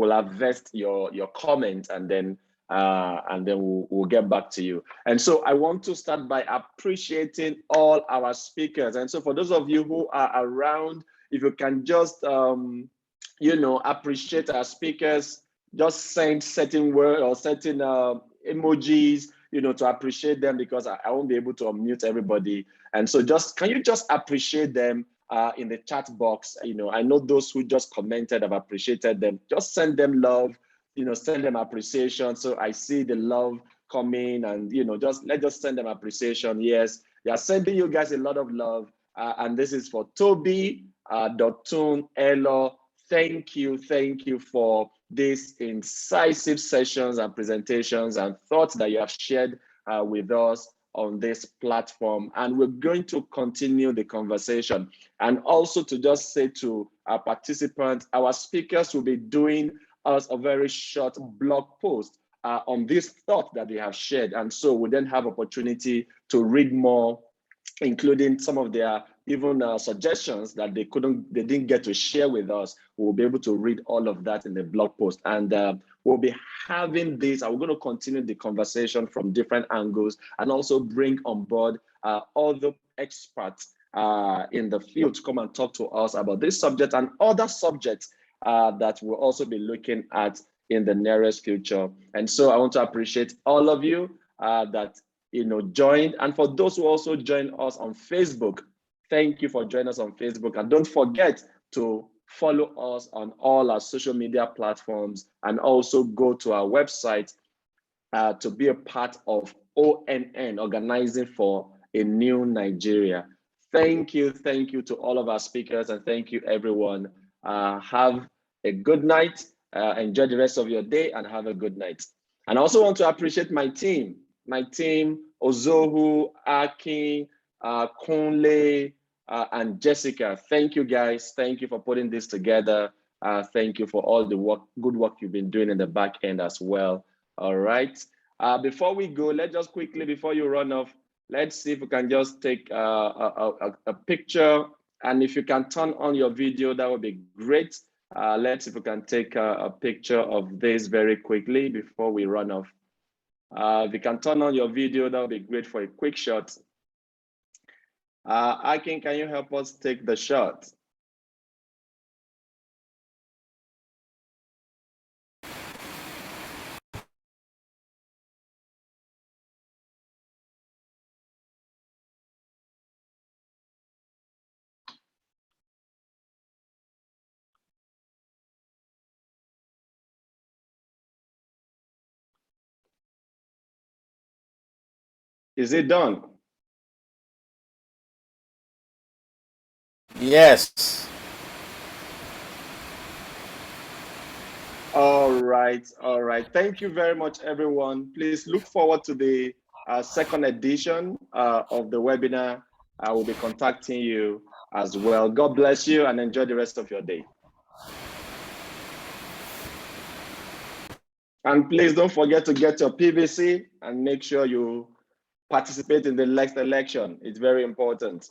harvest your comment and then we'll get back to you. And so I want to start by appreciating all our speakers. And so for those of you who are around, if you can just appreciate our speakers, just send certain words or certain emojis, to appreciate them, because I won't be able to unmute everybody. And so can you just appreciate them in the chat box? I know those who just commented have appreciated them. Just send them love, send them appreciation. So I see the love coming, and let's just send them appreciation. Yes, they are sending you guys a lot of love. And this is for Tobi, Adedotun, Elor. Thank you for these incisive sessions and presentations and thoughts that you have shared with us on this platform. And we're going to continue the conversation. And also to just say to our participants, our speakers will be doing us a very short blog post on this thought that they have shared. And so we then have opportunity to read more, including some of their even suggestions that they didn't get to share with us. We'll be able to read all of that in the blog post. And we'll be having this, and we're going to continue the conversation from different angles and also bring on board other experts in the field to come and talk to us about this subject and other subjects that we'll also be looking at in the nearest future. And so I want to appreciate all of you that joined, and for those who also joined us on Facebook, thank you for joining us on Facebook. And don't forget to follow us on all our social media platforms, and also go to our website to be a part of ONN, Organizing for a New Nigeria. Thank you to all of our speakers, and thank you everyone. Have a good night, enjoy the rest of your day, and have a good night. And I also want to appreciate my team, Ozohu, Aki, Kunle, and Jessica. Thank you guys. Thank you for putting this together. Thank you for all the good work you've been doing in the back end as well. All right. Before we go, let's just quickly, before you run off, let's see if we can just take a picture. And if you can turn on your video, that would be great. Let's see if we can take a picture of this very quickly before we run off. If you can turn on your video, that would be great for a quick shot. Akin, can you help us take the shot? Is it done? Yes. All right. Thank you very much, everyone. Please look forward to the second edition of the webinar. I will be contacting you as well. God bless you and enjoy the rest of your day. And please don't forget to get your PVC and make sure you participate in the next election. It's very important.